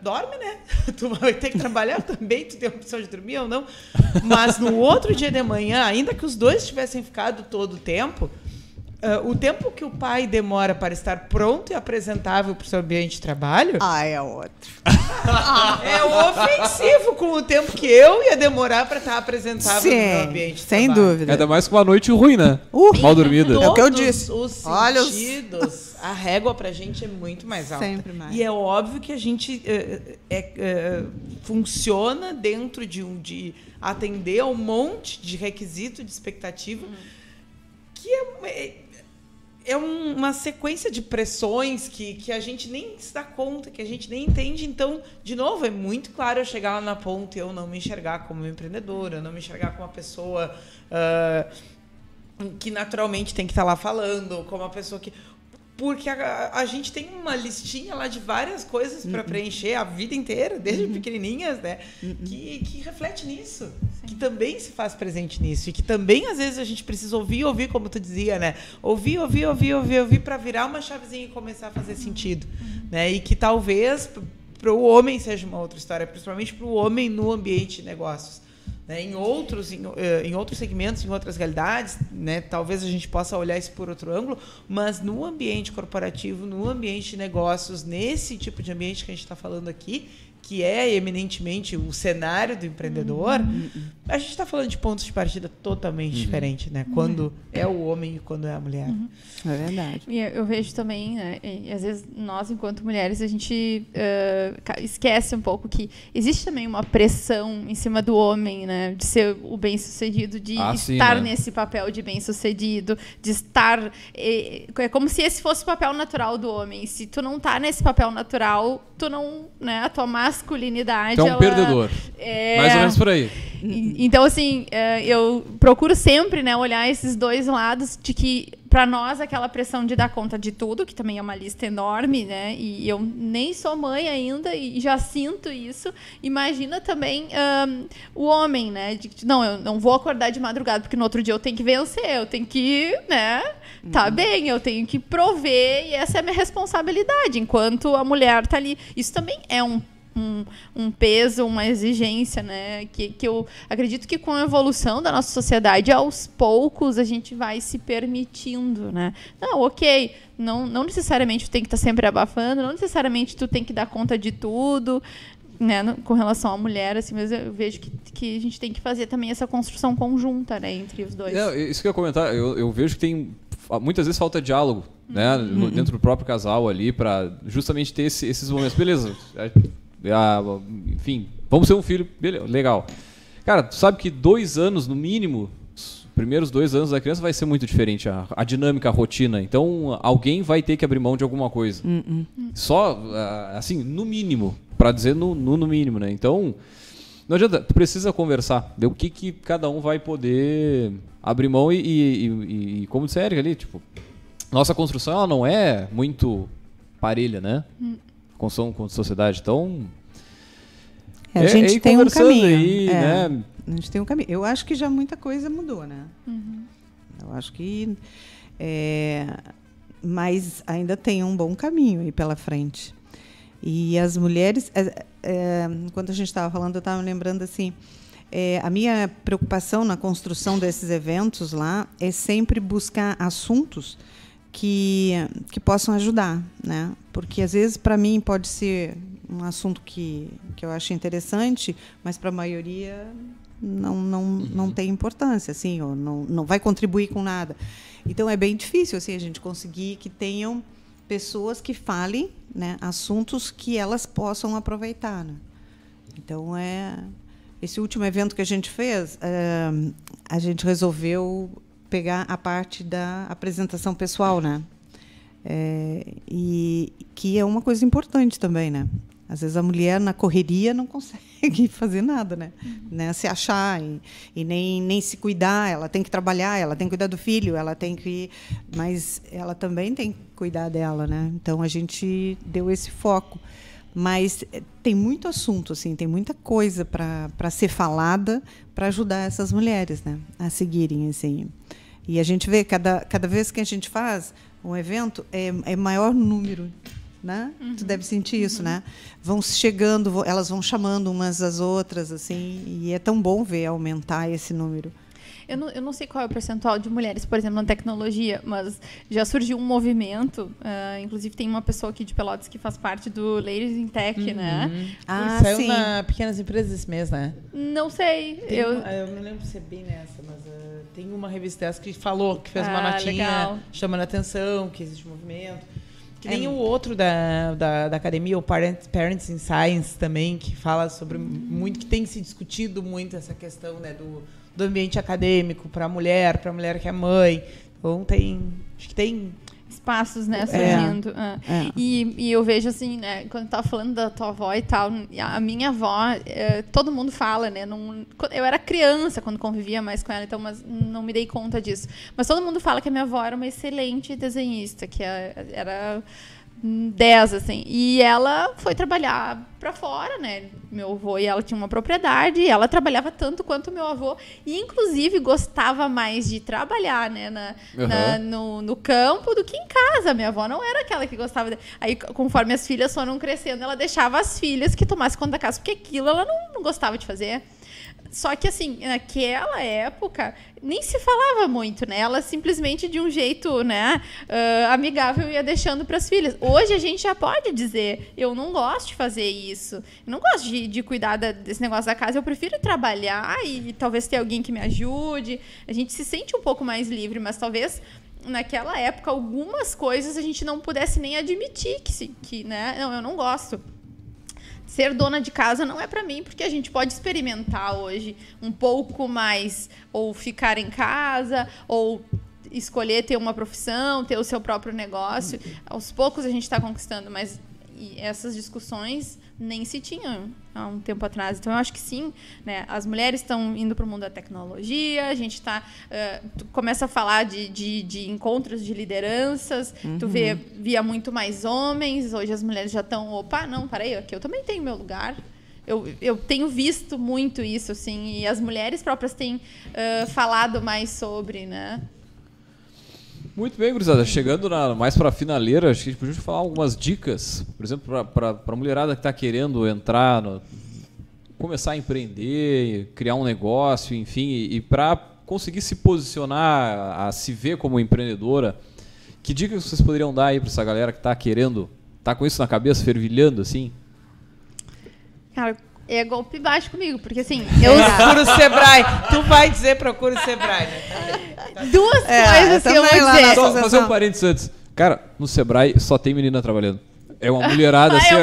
dorme, né? Tu vai ter que trabalhar também, tu tem a opção de dormir ou não. Mas no outro dia de manhã, ainda que os dois tivessem ficado todo o tempo que o pai demora para estar pronto e apresentável para o seu ambiente de trabalho... é outro. É ofensivo com o tempo que eu ia demorar para estar apresentável no meu ambiente de sem trabalho. dúvida. Ainda mais com uma noite ruim, né? Mal dormida. Todos É o que eu disse. os Olha sentidos, a régua pra gente é muito mais alta. Sempre mais. E é óbvio que a gente funciona dentro de atender a um monte de requisito, de expectativa, que é uma sequência de pressões que a gente nem se dá conta, que a gente nem entende. Então, de novo, é muito claro eu chegar lá na ponta e eu não me enxergar como empreendedora, eu não me enxergar como uma pessoa que naturalmente tem que estar lá falando, como uma pessoa que... Porque a gente tem uma listinha lá de várias coisas para preencher a vida inteira, desde pequenininhas, né? Que reflete nisso. Sim. Que também se faz presente nisso. E que também, às vezes, a gente precisa ouvir, como tu dizia, né? Ouvir para virar uma chavezinha e começar a fazer sentido. Né? E que talvez para o homem seja uma outra história, principalmente para o homem no ambiente de negócios. Né, em outros segmentos, em outras realidades, né, talvez a gente possa olhar isso por outro ângulo, mas no ambiente corporativo, no ambiente de negócios, nesse tipo de ambiente que a gente está falando aqui, que é eminentemente o cenário do empreendedor, a gente está falando de pontos de partida totalmente diferentes, né? Quando é o homem e quando é a mulher. É verdade. E eu vejo também, né, e às vezes nós, enquanto mulheres, a gente esquece um pouco que existe também uma pressão em cima do homem, né? De ser o bem-sucedido, de estar nesse papel de bem-sucedido, de estar... É como se esse fosse o papel natural do homem. Se tu não tá nesse papel natural, tu não... Né, a tua masculinidade... Tu é um perdedor. Mais ou menos por aí. Então, assim, eu procuro sempre, né, olhar esses dois lados de que, para nós, aquela pressão de dar conta de tudo, que também é uma lista enorme, né, e eu nem sou mãe ainda e já sinto isso. Imagina também o homem, né, eu não vou acordar de madrugada porque no outro dia eu tenho que vencer, eu tenho que, né, tá bem, eu tenho que prover e essa é a minha responsabilidade, enquanto a mulher tá ali. Isso também é um peso, uma exigência, né? Que eu acredito que com a evolução da nossa sociedade, aos poucos a gente vai se permitindo, né? Não, ok, não necessariamente tu tem que estar sempre abafando, não necessariamente tu tem que dar conta de tudo, né? Com relação à mulher, assim, mas eu vejo que a gente tem que fazer também essa construção conjunta, né? Entre os dois. Isso que eu ia comentar, eu vejo que tem muitas vezes falta diálogo, né? Dentro do próprio casal ali, para justamente ter esses momentos. Beleza, enfim, vamos ter um filho, beleza, legal. Cara, tu sabe que 2 anos, no mínimo, os primeiros 2 anos da criança vai ser muito diferente, a dinâmica, a rotina. Então, alguém vai ter que abrir mão de alguma coisa. Só, assim, no mínimo, para dizer no mínimo, né? Então, não adianta, tu precisa conversar, o que cada um vai poder abrir mão e como disse a Érica ali, tipo, nossa construção ela não é muito parelha, né? Construção com sociedade, então... A gente tem um caminho. Aí, né? A gente tem um caminho. Eu acho que já muita coisa mudou, né? Eu acho que... mas ainda tem um bom caminho aí pela frente. E as mulheres... enquanto a gente estava falando, eu estava lembrando assim... a minha preocupação na construção desses eventos lá é sempre buscar assuntos que possam ajudar, né? Porque às vezes para mim pode ser um assunto que eu acho interessante, mas para a maioria não tem importância, assim, ou não vai contribuir com nada. Então é bem difícil assim a gente conseguir que tenham pessoas que falem, né, assuntos que elas possam aproveitar, né? Então esse último evento que a gente fez, a gente resolveu pegar a parte da apresentação pessoal, né? E que é uma coisa importante também, né? Às vezes a mulher, na correria, não consegue fazer nada, né? Se achar e nem se cuidar. Ela tem que trabalhar, ela tem que cuidar do filho, ela tem que... Mas ela também tem que cuidar dela, né? Então, a gente deu esse foco. Mas tem muito assunto, assim, tem muita coisa para ser falada para ajudar essas mulheres, né, a seguirem. Assim. E a gente vê, cada vez que a gente faz um evento, é maior número. Né? Tu deve sentir isso, né? Vão chegando, elas vão chamando umas às outras, assim, e é tão bom ver aumentar esse número. Eu não sei qual é o percentual de mulheres, por exemplo, na tecnologia, mas já surgiu um movimento, inclusive tem uma pessoa aqui de Pelotas que faz parte do Ladies in Tech, né? Saiu sim. na Pequenas Empresas esse mês, né? Não sei. Eu não lembro se é bem nessa, mas tem uma revista dessa que falou, que fez uma notinha legal. chamando a atenção, que existe um movimento. Que nem o outro da academia, o Parents in Science também, que fala sobre muito, que tem se discutido muito essa questão, né, do ambiente acadêmico para a mulher que é mãe. Então acho que tem espaços, né, surgindo. E eu vejo assim, né, quando tava falando da tua avó e tal, a minha avó, todo mundo fala, né, eu era criança quando convivia mais com ela, então, mas não me dei conta disso. Mas todo mundo fala que a minha avó era uma excelente desenhista, que era 10, assim. E ela foi trabalhar para fora, né? Meu avô e ela tinham uma propriedade e ela trabalhava tanto quanto meu avô e, inclusive, gostava mais de trabalhar, né, no campo do que em casa. Minha avó não era aquela que gostava de... Aí, conforme as filhas foram crescendo, ela deixava as filhas que tomassem conta da casa, porque aquilo ela não gostava de fazer. Só que, assim, naquela época, nem se falava muito, né? Ela simplesmente, de um jeito, né, amigável, ia deixando para as filhas. Hoje, a gente já pode dizer, eu não gosto de fazer isso. Eu não gosto de cuidar desse negócio da casa. Eu prefiro trabalhar e talvez ter alguém que me ajude. A gente se sente um pouco mais livre, mas talvez... Naquela época, algumas coisas a gente não pudesse nem admitir que né? Não, eu não gosto. Ser dona de casa não é para mim, porque a gente pode experimentar hoje um pouco mais, ou ficar em casa, ou escolher ter uma profissão, ter o seu próprio negócio. Aos poucos a gente está conquistando, mas essas discussões nem se tinham há um tempo atrás. Então, eu acho que sim, né? As mulheres estão indo para o mundo da tecnologia, a gente tu começa a falar de encontros de lideranças, tu via muito mais homens, hoje as mulheres já estão, opa, não, peraí, aqui eu também tenho meu lugar. Eu tenho visto muito isso, assim, e as mulheres próprias têm falado mais sobre, né? Muito bem, gurizada. Chegando mais para a finaleira, acho que a gente podia falar algumas dicas, por exemplo, para a mulherada que está querendo entrar, começar a empreender, criar um negócio, enfim, e para conseguir se posicionar, a se ver como empreendedora. Que dicas vocês poderiam dar aí para essa galera que está querendo, tá com isso na cabeça, fervilhando, assim? Cara, é golpe baixo comigo, porque assim... Procura o Sebrae. Tu vai dizer procura o Sebrae, né? Duas coisas que eu vou dizer. Só fazer um parênteses antes. Cara, no Sebrae só tem menina trabalhando. É uma mulherada, assim,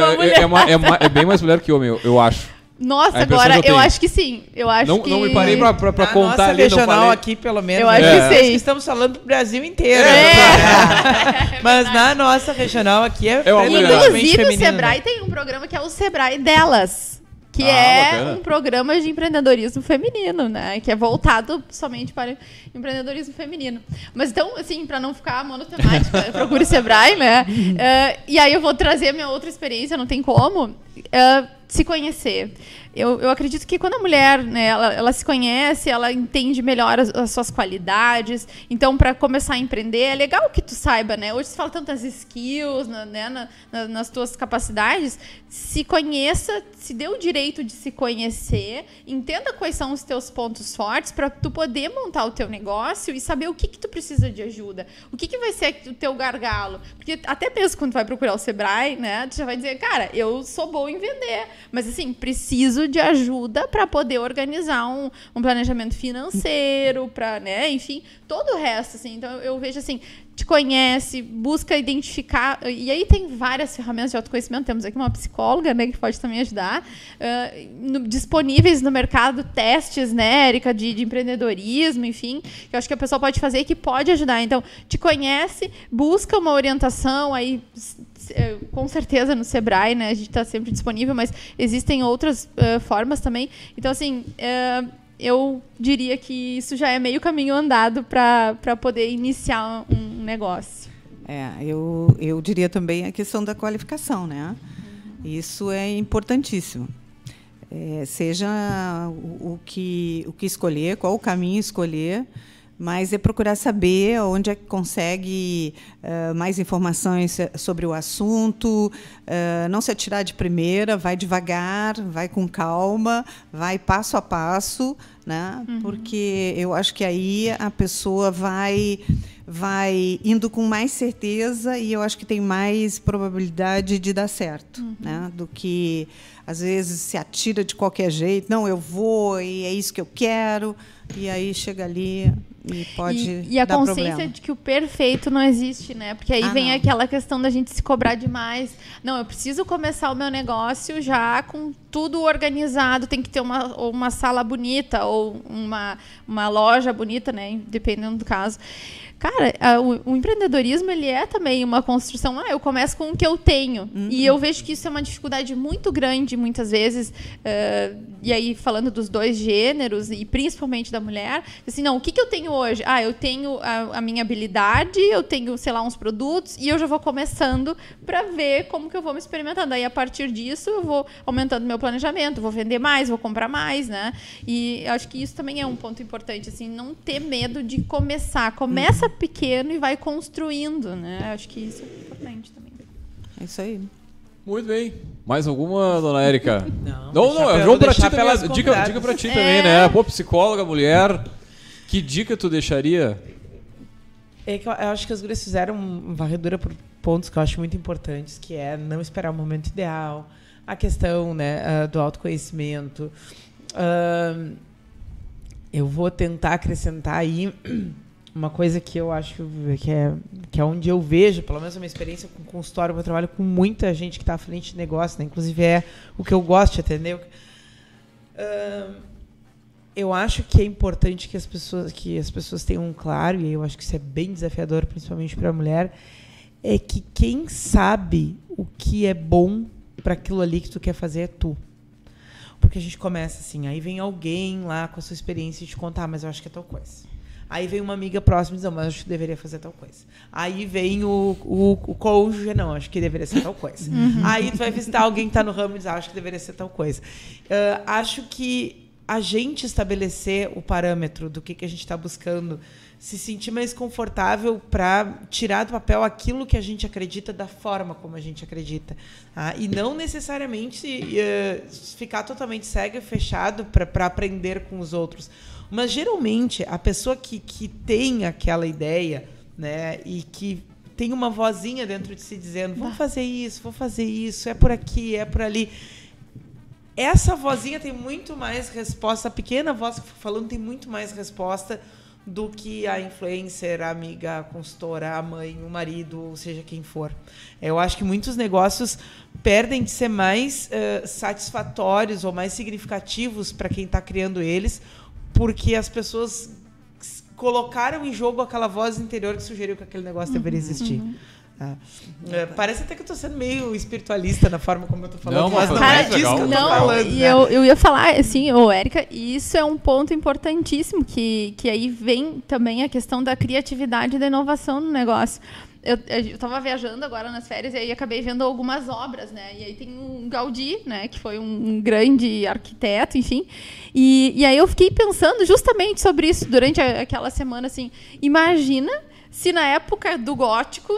é bem mais mulher que homem, eu acho. Nossa, agora eu acho que sim. Eu acho não, que... não me parei pra contar ali, regional não falei. aqui, pelo menos. Eu acho que sim. Estamos falando do Brasil inteiro. Mas na nossa regional aqui inclusive, o Sebrae tem um programa que é o Sebrae Delas. Que bacana. Um programa de empreendedorismo feminino, né? Que é voltado somente para empreendedorismo feminino. Mas então, assim, para não ficar monotemática, procure o Sebrae, né? E aí eu vou trazer a minha outra experiência, não tem como. Se conhecer. Eu acredito que quando a mulher, né, ela se conhece, ela entende melhor as suas qualidades. Então, para começar a empreender, é legal que tu saiba, né? Hoje se fala tantas skills, né, nas tuas capacidades. Se conheça, se dê o direito de se conhecer, entenda quais são os teus pontos fortes para tu poder montar o teu negócio e saber o que tu precisa de ajuda. O que vai ser o teu gargalo. Porque até mesmo quando tu vai procurar o Sebrae, né, tu já vai dizer, cara, eu sou bom em vender, mas assim, preciso de ajuda para poder organizar um planejamento financeiro, para, né, enfim, todo o resto, assim. Então, eu vejo assim, te conhece, busca identificar. E aí tem várias ferramentas de autoconhecimento. Temos aqui uma psicóloga, né, que pode também ajudar. Disponíveis no mercado, testes, né, Érica, de empreendedorismo, enfim, que eu acho que a pessoa pode fazer e que pode ajudar. Então, te conhece, busca uma orientação, aí com certeza no Sebrae, né, a gente está sempre disponível, mas existem outras formas também. Então, assim, eu diria que isso já é meio caminho andado para poder iniciar um negócio. Eu diria também a questão da qualificação, né? Isso é importantíssimo. Seja o que escolher, qual o caminho escolher, mas é procurar saber onde é que consegue mais informações sobre o assunto, não se atirar de primeira, vai devagar, vai com calma, vai passo a passo, né? Porque eu acho que aí a pessoa vai indo com mais certeza e eu acho que tem mais probabilidade de dar certo, né? Do que, às vezes, se atira de qualquer jeito. Não, eu vou e é isso que eu quero. E aí chega ali e pode e a dar consciência problema. de que o perfeito não existe, né? Porque aí vem aquela questão da gente se cobrar demais. Não, eu preciso começar o meu negócio já com tudo organizado. Tem que ter uma sala bonita ou uma loja bonita, né? Dependendo do caso. Cara, o empreendedorismo, ele é também uma construção. Eu começo com o que eu tenho. E eu vejo que isso é uma dificuldade muito grande, muitas vezes. E aí, falando dos dois gêneros, e principalmente da mulher, assim, não, o que eu tenho hoje? Eu tenho a minha habilidade, eu tenho, sei lá, uns produtos, e eu já vou começando para ver como que eu vou me experimentando. Aí, a partir disso, eu vou aumentando meu planejamento, vou vender mais, vou comprar mais, né? E eu acho que isso também é um ponto importante, assim, não ter medo de começar. Começa pequeno e vai construindo, né? Acho que isso é importante também. É isso aí. Muito bem. Mais alguma, dona Érica? Não, é João pra ti também. pelas Dica pra ti também, né? Pô, psicóloga, mulher. Que dica tu deixaria? Eu acho que as gurias fizeram uma varredura por pontos que eu acho muito importantes, que é não esperar o momento ideal, a questão, né, do autoconhecimento. Eu vou tentar acrescentar aí uma coisa que eu acho que é onde eu vejo, pelo menos a minha experiência com consultório, eu trabalho com muita gente que está à frente de negócio, né? Inclusive é o que eu gosto de atender. Eu acho que é importante que as pessoas tenham claro, e eu acho que isso é bem desafiador, principalmente para a mulher, é que quem sabe o que é bom para aquilo ali que tu quer fazer é tu. Porque a gente começa assim, aí vem alguém lá com a sua experiência e te contar, mas eu acho que é tal coisa. Aí vem uma amiga próxima e diz, não, mas acho que deveria fazer tal coisa. Aí vem o cônjuge, não, acho que deveria ser tal coisa. Aí tu vai visitar alguém que está no ramo e diz, acho que deveria ser tal coisa. Acho que a gente estabelecer o parâmetro do que a gente está buscando, se sentir mais confortável para tirar do papel aquilo que a gente acredita da forma como a gente acredita. E não necessariamente ficar totalmente cego e fechado para aprender com os outros. Mas, geralmente, a pessoa que tem aquela ideia, né, e que tem uma vozinha dentro de si dizendo vou fazer isso, é por aqui, é por ali. Essa vozinha tem muito mais resposta, a pequena voz que falando tem muito mais resposta do que a influencer, a amiga, a consultora, a mãe, o marido, ou seja, quem for. Eu acho que muitos negócios perdem de ser mais satisfatórios ou mais significativos para quem está criando eles, porque as pessoas colocaram em jogo aquela voz interior que sugeriu que aquele negócio deveria existir. Parece até que eu estou sendo meio espiritualista na forma como eu estou falando, mas não é disso que eu estou falando. E eu ia falar, assim, Érica, isso é um ponto importantíssimo, que aí vem também a questão da criatividade e da inovação no negócio. Eu estava viajando agora nas férias e aí acabei vendo algumas obras, né? E aí tem um Gaudí, né? Que foi um grande arquiteto, enfim. E aí eu fiquei pensando justamente sobre isso durante aquela semana, assim. Imagina se na época do gótico,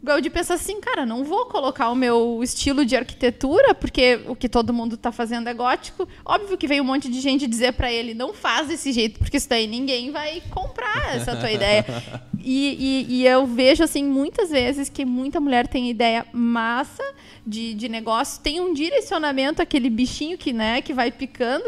Gaudí pensa assim, cara, não vou colocar o meu estilo de arquitetura, porque o que todo mundo está fazendo é gótico. Óbvio que veio um monte de gente dizer para ele, não faz desse jeito, porque isso daí ninguém vai comprar essa tua ideia. E eu vejo, assim, muitas vezes que muita mulher tem ideia massa de negócio, tem um direcionamento, aquele bichinho que vai picando,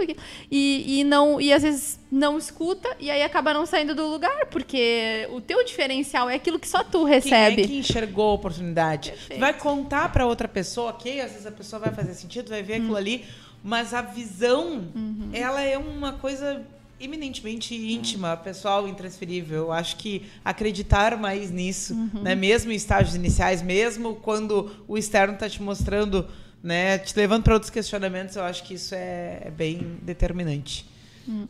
e às vezes não escuta e aí acaba não saindo do lugar, porque o teu diferencial é aquilo que só tu recebe. Quem é que enxergou a oportunidade? Perfeito. Tu vai contar para outra pessoa, ok? Às vezes a pessoa vai fazer sentido, vai ver aquilo ali, mas a visão, ela é uma coisa eminentemente íntima, pessoal, intransferível. Eu acho que acreditar mais nisso, né? Mesmo em estágios iniciais, mesmo quando o externo está te mostrando, né, te levando para outros questionamentos, eu acho que isso é bem determinante.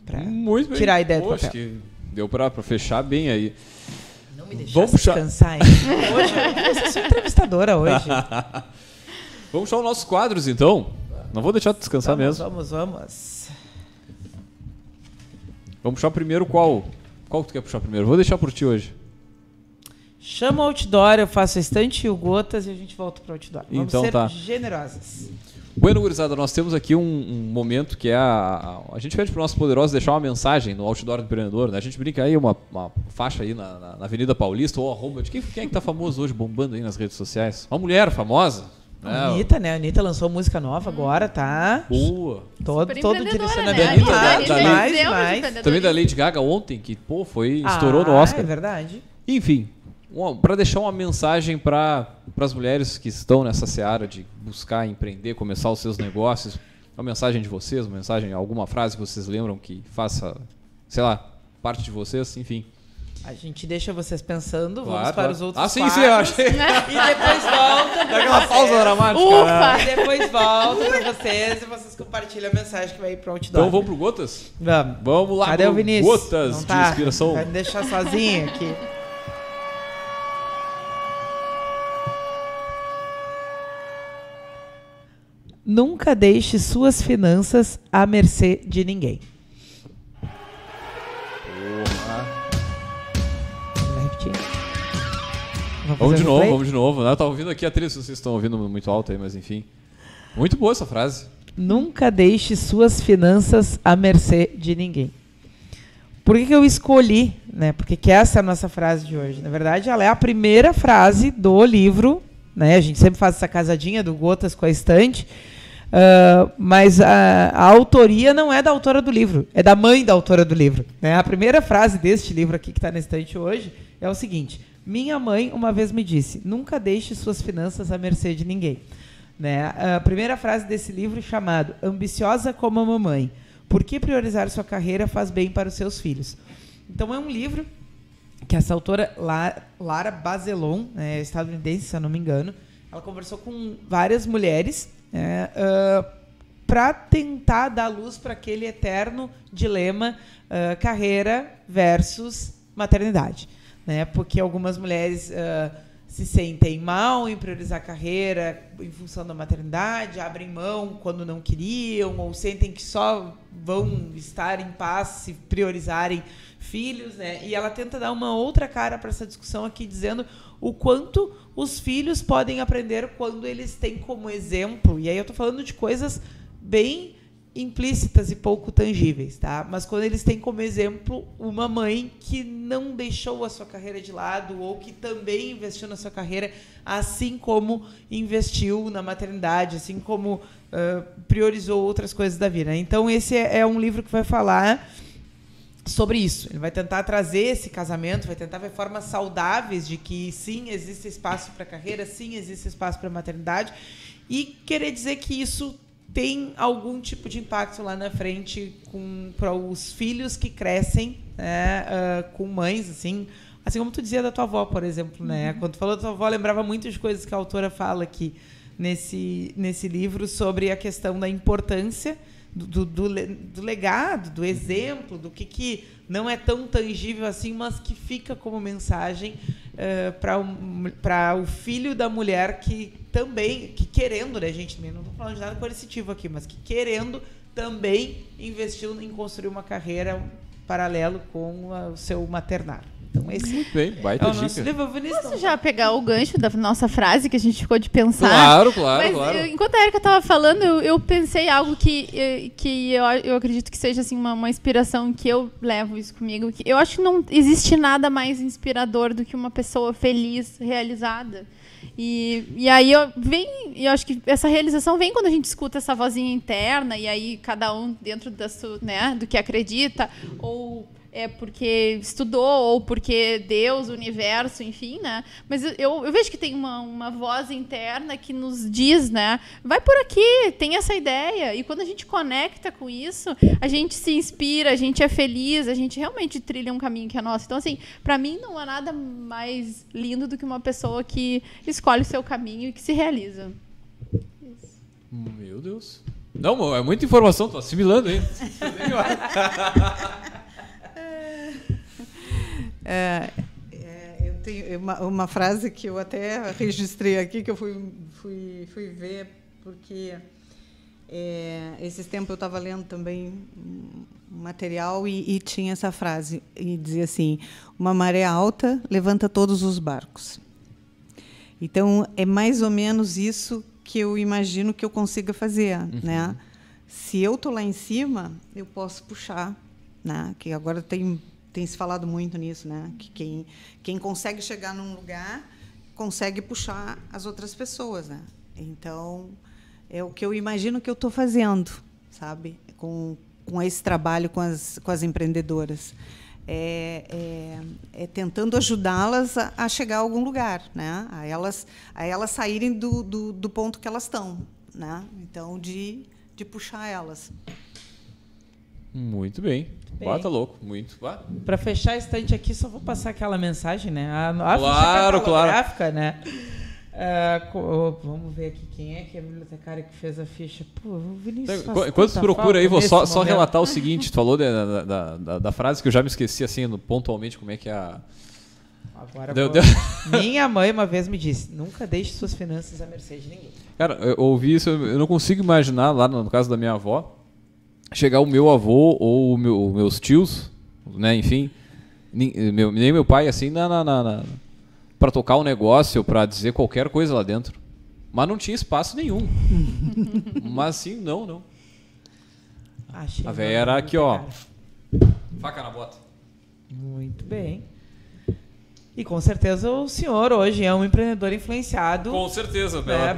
Pra Muito bem. tirar a ideia do Poxa, papel. que deu pra fechar bem aí. Não me deixar Vamos puxar. descansar, hein? Hoje eu sou entrevistadora hoje. Vamos puxar os nossos quadros, então. Não vou deixar de descansar mesmo. Vamos. Vamos puxar primeiro qual? Qual que tu quer puxar primeiro? Vou deixar por ti hoje. Chama o outdoor, eu faço a estante e o gotas e a gente volta para o outdoor. Vamos Então ser tá. generosas. Bueno, gurizada, nós temos aqui um momento que é a gente pede para o nosso poderoso deixar uma mensagem no outdoor do empreendedor, né? A gente brinca aí uma faixa aí na Avenida Paulista ou arroba de quem é que tá famoso hoje bombando aí nas redes sociais? Uma mulher famosa. A Anitta, né? A Anitta lançou música nova agora, tá? Boa. Todo empreendedora, direcionamento. né? Anitta, A da- Anitta da- é mais, exemplo de mais. empreendedorismo. Também da Lady Gaga ontem, que pô, estourou no Oscar. É verdade. Enfim, para deixar uma mensagem para as mulheres que estão nessa seara de buscar empreender, começar os seus negócios, uma mensagem de vocês, uma mensagem, alguma frase que vocês lembram que faça, sei lá, parte de vocês, enfim. A gente deixa vocês pensando, Claro, vamos para os outros sim, quadros. sim, eu achei. E depois volta pra Aquela vocês. pausa dramática. Ufa! E depois volta pra vocês e vocês compartilham a mensagem que vai ir pro outdoor. Então vamos pro Gotas? Vamos. Vamos lá, Cadê o pro Vinícius? Gotas Não de tá? inspiração. Vai me deixar sozinho aqui. Nunca deixe suas finanças à mercê de ninguém. Vai repetir? Vamos de fazer um novo, replay? vamos de novo. Eu tava ouvindo aqui a trilha, se vocês estão ouvindo muito alto aí, mas enfim. Muito boa essa frase. Nunca deixe suas finanças à mercê de ninguém. Por que eu escolhi, né? Porque que essa é a nossa frase de hoje. Na verdade, ela é a primeira frase do livro, né? A gente sempre faz essa casadinha do Gotas com a estante, mas a autoria não é da autora do livro, é da mãe da autora do livro, né? A primeira frase deste livro aqui que está na estante hoje é o seguinte: minha mãe uma vez me disse, nunca deixe suas finanças à mercê de ninguém. Né? A primeira frase desse livro, chamado Ambiciosa como a Mamãe, por que priorizar sua carreira faz bem para os seus filhos? Então é um livro que essa autora, Lara Bazelon, né, estadunidense, se eu não me engano, ela conversou com várias mulheres, né, para tentar dar luz para aquele eterno dilema carreira versus maternidade. Né? Porque algumas mulheres se sentem mal em priorizar a carreira em função da maternidade, abrem mão quando não queriam, ou sentem que só vão estar em paz se priorizarem filhos, né? E ela tenta dar uma outra cara para essa discussão aqui, dizendo o quanto os filhos podem aprender quando eles têm como exemplo, e aí eu estou falando de coisas bem implícitas e pouco tangíveis, tá? Mas quando eles têm como exemplo uma mãe que não deixou a sua carreira de lado ou que também investiu na sua carreira, assim como investiu na maternidade, assim como priorizou outras coisas da vida. Então esse é um livro que vai falar sobre isso. Ele vai tentar trazer esse casamento, vai tentar ver formas saudáveis de que sim, existe espaço para a carreira, sim, existe espaço para a maternidade, e querer dizer que isso tem algum tipo de impacto lá na frente para os filhos que crescem, né, com mães, assim como tu dizia da tua avó, por exemplo. Né? Quando tu falou da tua avó, lembrava muito de coisas que a autora fala aqui nesse livro sobre a questão da importância do legado, do exemplo, do que não é tão tangível assim, mas que fica como mensagem para o filho da mulher que também, que querendo, né, gente, não estou falando de nada coercitivo aqui, mas que querendo também investiu em construir uma carreira paralelo com o seu maternar. Então esse Muito bem, baita é o nosso dica. livro. Vinícius, Posso já pegar o gancho da nossa frase que a gente ficou de pensar? Claro, Mas claro. enquanto a Erika estava falando, eu pensei algo que eu acredito que seja assim, uma inspiração, que eu levo isso comigo. Que eu acho que não existe nada mais inspirador do que uma pessoa feliz, realizada. E aí eu acho que essa realização vem quando a gente escuta essa vozinha interna, e aí cada um dentro né, do que acredita, ou é porque estudou, ou porque Deus, o universo, enfim, né? Mas eu vejo que tem uma voz interna que nos diz, né? Vai por aqui, tem essa ideia. E quando a gente conecta com isso, a gente se inspira, a gente é feliz, a gente realmente trilha um caminho que é nosso. Então, assim, para mim não há nada mais lindo do que uma pessoa que escolhe o seu caminho e que se realiza. Isso. Meu Deus. Não, é muita informação, tô assimilando aí. Eu tenho uma frase que eu até registrei aqui, que eu fui ver, porque esses tempos eu estava lendo também um material e tinha essa frase, e dizia assim: uma maré alta levanta todos os barcos. Então, é mais ou menos isso que eu imagino que eu consiga fazer. Né? Se eu estou lá em cima, eu posso puxar. Né? Que agora tem se falado muito nisso, né? Que quem consegue chegar num lugar consegue puxar as outras pessoas, né? Então, é o que eu imagino que eu estou fazendo, sabe? Com esse trabalho com as empreendedoras. Tentando ajudá-las a chegar a algum lugar, né? A elas saírem do ponto que elas estão, né? Então, de puxar elas. Muito bem. Bota louco, muito. Para fechar a estante aqui, só vou passar aquela mensagem, né? A Claro, ficha catalográfica, né? Vamos ver aqui quem é que é a bibliotecária que fez a ficha. Pô, o Vinícius. Enquanto você procura aí, vou só relatar o seguinte: tu falou da frase que eu já me esqueci, assim, pontualmente, como é que é a. Agora minha mãe uma vez me disse: nunca deixe suas finanças à mercê de ninguém. Cara, eu ouvi isso, eu não consigo imaginar lá no caso da minha avó. Chegar o meu avô ou meus tios, né, enfim, nem meu pai, assim, para tocar um negócio, para dizer qualquer coisa lá dentro. Mas não tinha espaço nenhum. Mas assim, não. A velha era aqui, ó. Faca na bota. Muito bem. E com certeza o senhor hoje é um empreendedor influenciado. Com certeza, pela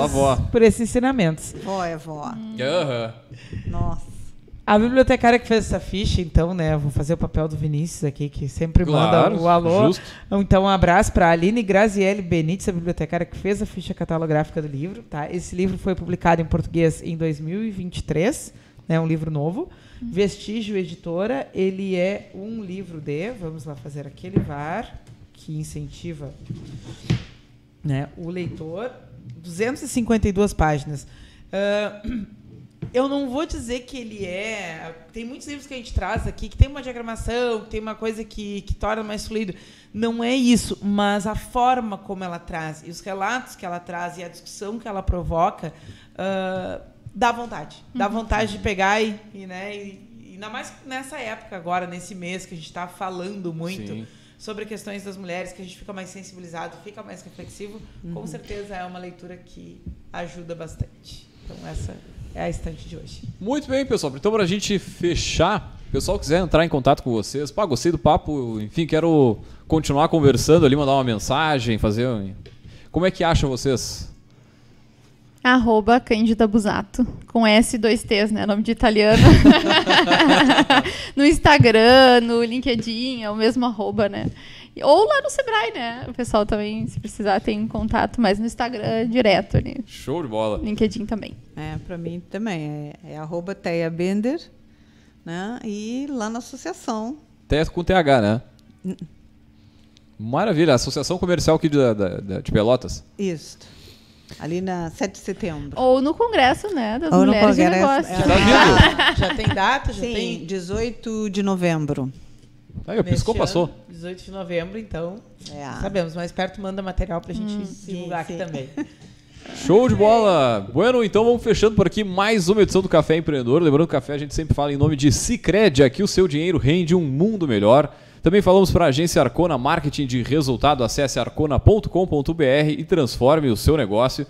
avó. Por esses ensinamentos. Vó. Nossa. A bibliotecária que fez essa ficha, então, né? Vou fazer o papel do Vinícius aqui, que sempre manda o alô. Justo. Então, um abraço para a Aline Graziele Benites, a bibliotecária que fez a ficha catalográfica do livro. Tá? Esse livro foi publicado em português em 2023, né? Um livro novo. Vestígio Editora, ele é um livro vamos lá fazer aquele VAR, que incentiva, né, o leitor, 252 páginas. Eu não vou dizer que ele tem muitos livros que a gente traz aqui, que tem uma diagramação, que tem uma coisa que torna mais fluido. Não é isso, mas a forma como ela traz, e os relatos que ela traz, e a discussão que ela provoca, dá vontade. Dá vontade de pegar e ainda mais nessa época agora, nesse mês que a gente está falando muito sobre questões das mulheres, que a gente fica mais sensibilizado, fica mais reflexivo. Com certeza é uma leitura que ajuda bastante. Então essa é a estante de hoje. Muito bem, pessoal. Então, para a gente fechar, o pessoal quiser entrar em contato com vocês, gostei do papo, enfim, quero continuar conversando ali, mandar uma mensagem, Como é que acham vocês? @Cândida Busato, com S e 2 T's, né? Nome de italiano. No Instagram, no LinkedIn, é o mesmo @, né? Ou lá no Sebrae, né? O pessoal também, se precisar, tem contato, mas no Instagram direto ali. Show de bola. LinkedIn também. Para mim também. É @Teia Bender, né? E lá na associação. Teia com TH, né? Maravilha. Associação Comercial aqui de Pelotas. Isso. Ali na 7 de setembro. Ou no Congresso, né? Das Mulheres de Negócio. Já tem data? Sim, 18 de novembro. Aí, o piscou, passou. 18 de novembro, então. Sabemos, mais perto manda material pra gente divulgar aqui também. Show de bola! Bueno, então vamos fechando por aqui mais uma edição do Café Empreendedor. Lembrando que o café a gente sempre fala em nome de Sicredi. Aqui o seu dinheiro rende um mundo melhor. Também falamos para a agência Arcona Marketing de Resultado. Acesse arcona.com.br e transforme o seu negócio.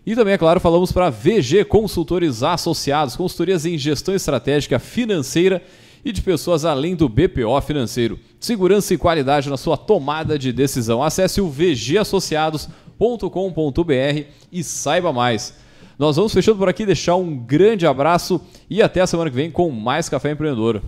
E também, é claro, falamos para VG Consultores Associados, consultorias em gestão estratégica financeira e de pessoas além do BPO financeiro. Segurança e qualidade na sua tomada de decisão. Acesse o vgassociados.com.br e saiba mais. Nós vamos fechando por aqui, deixar um grande abraço e até a semana que vem com mais Café Empreendedor.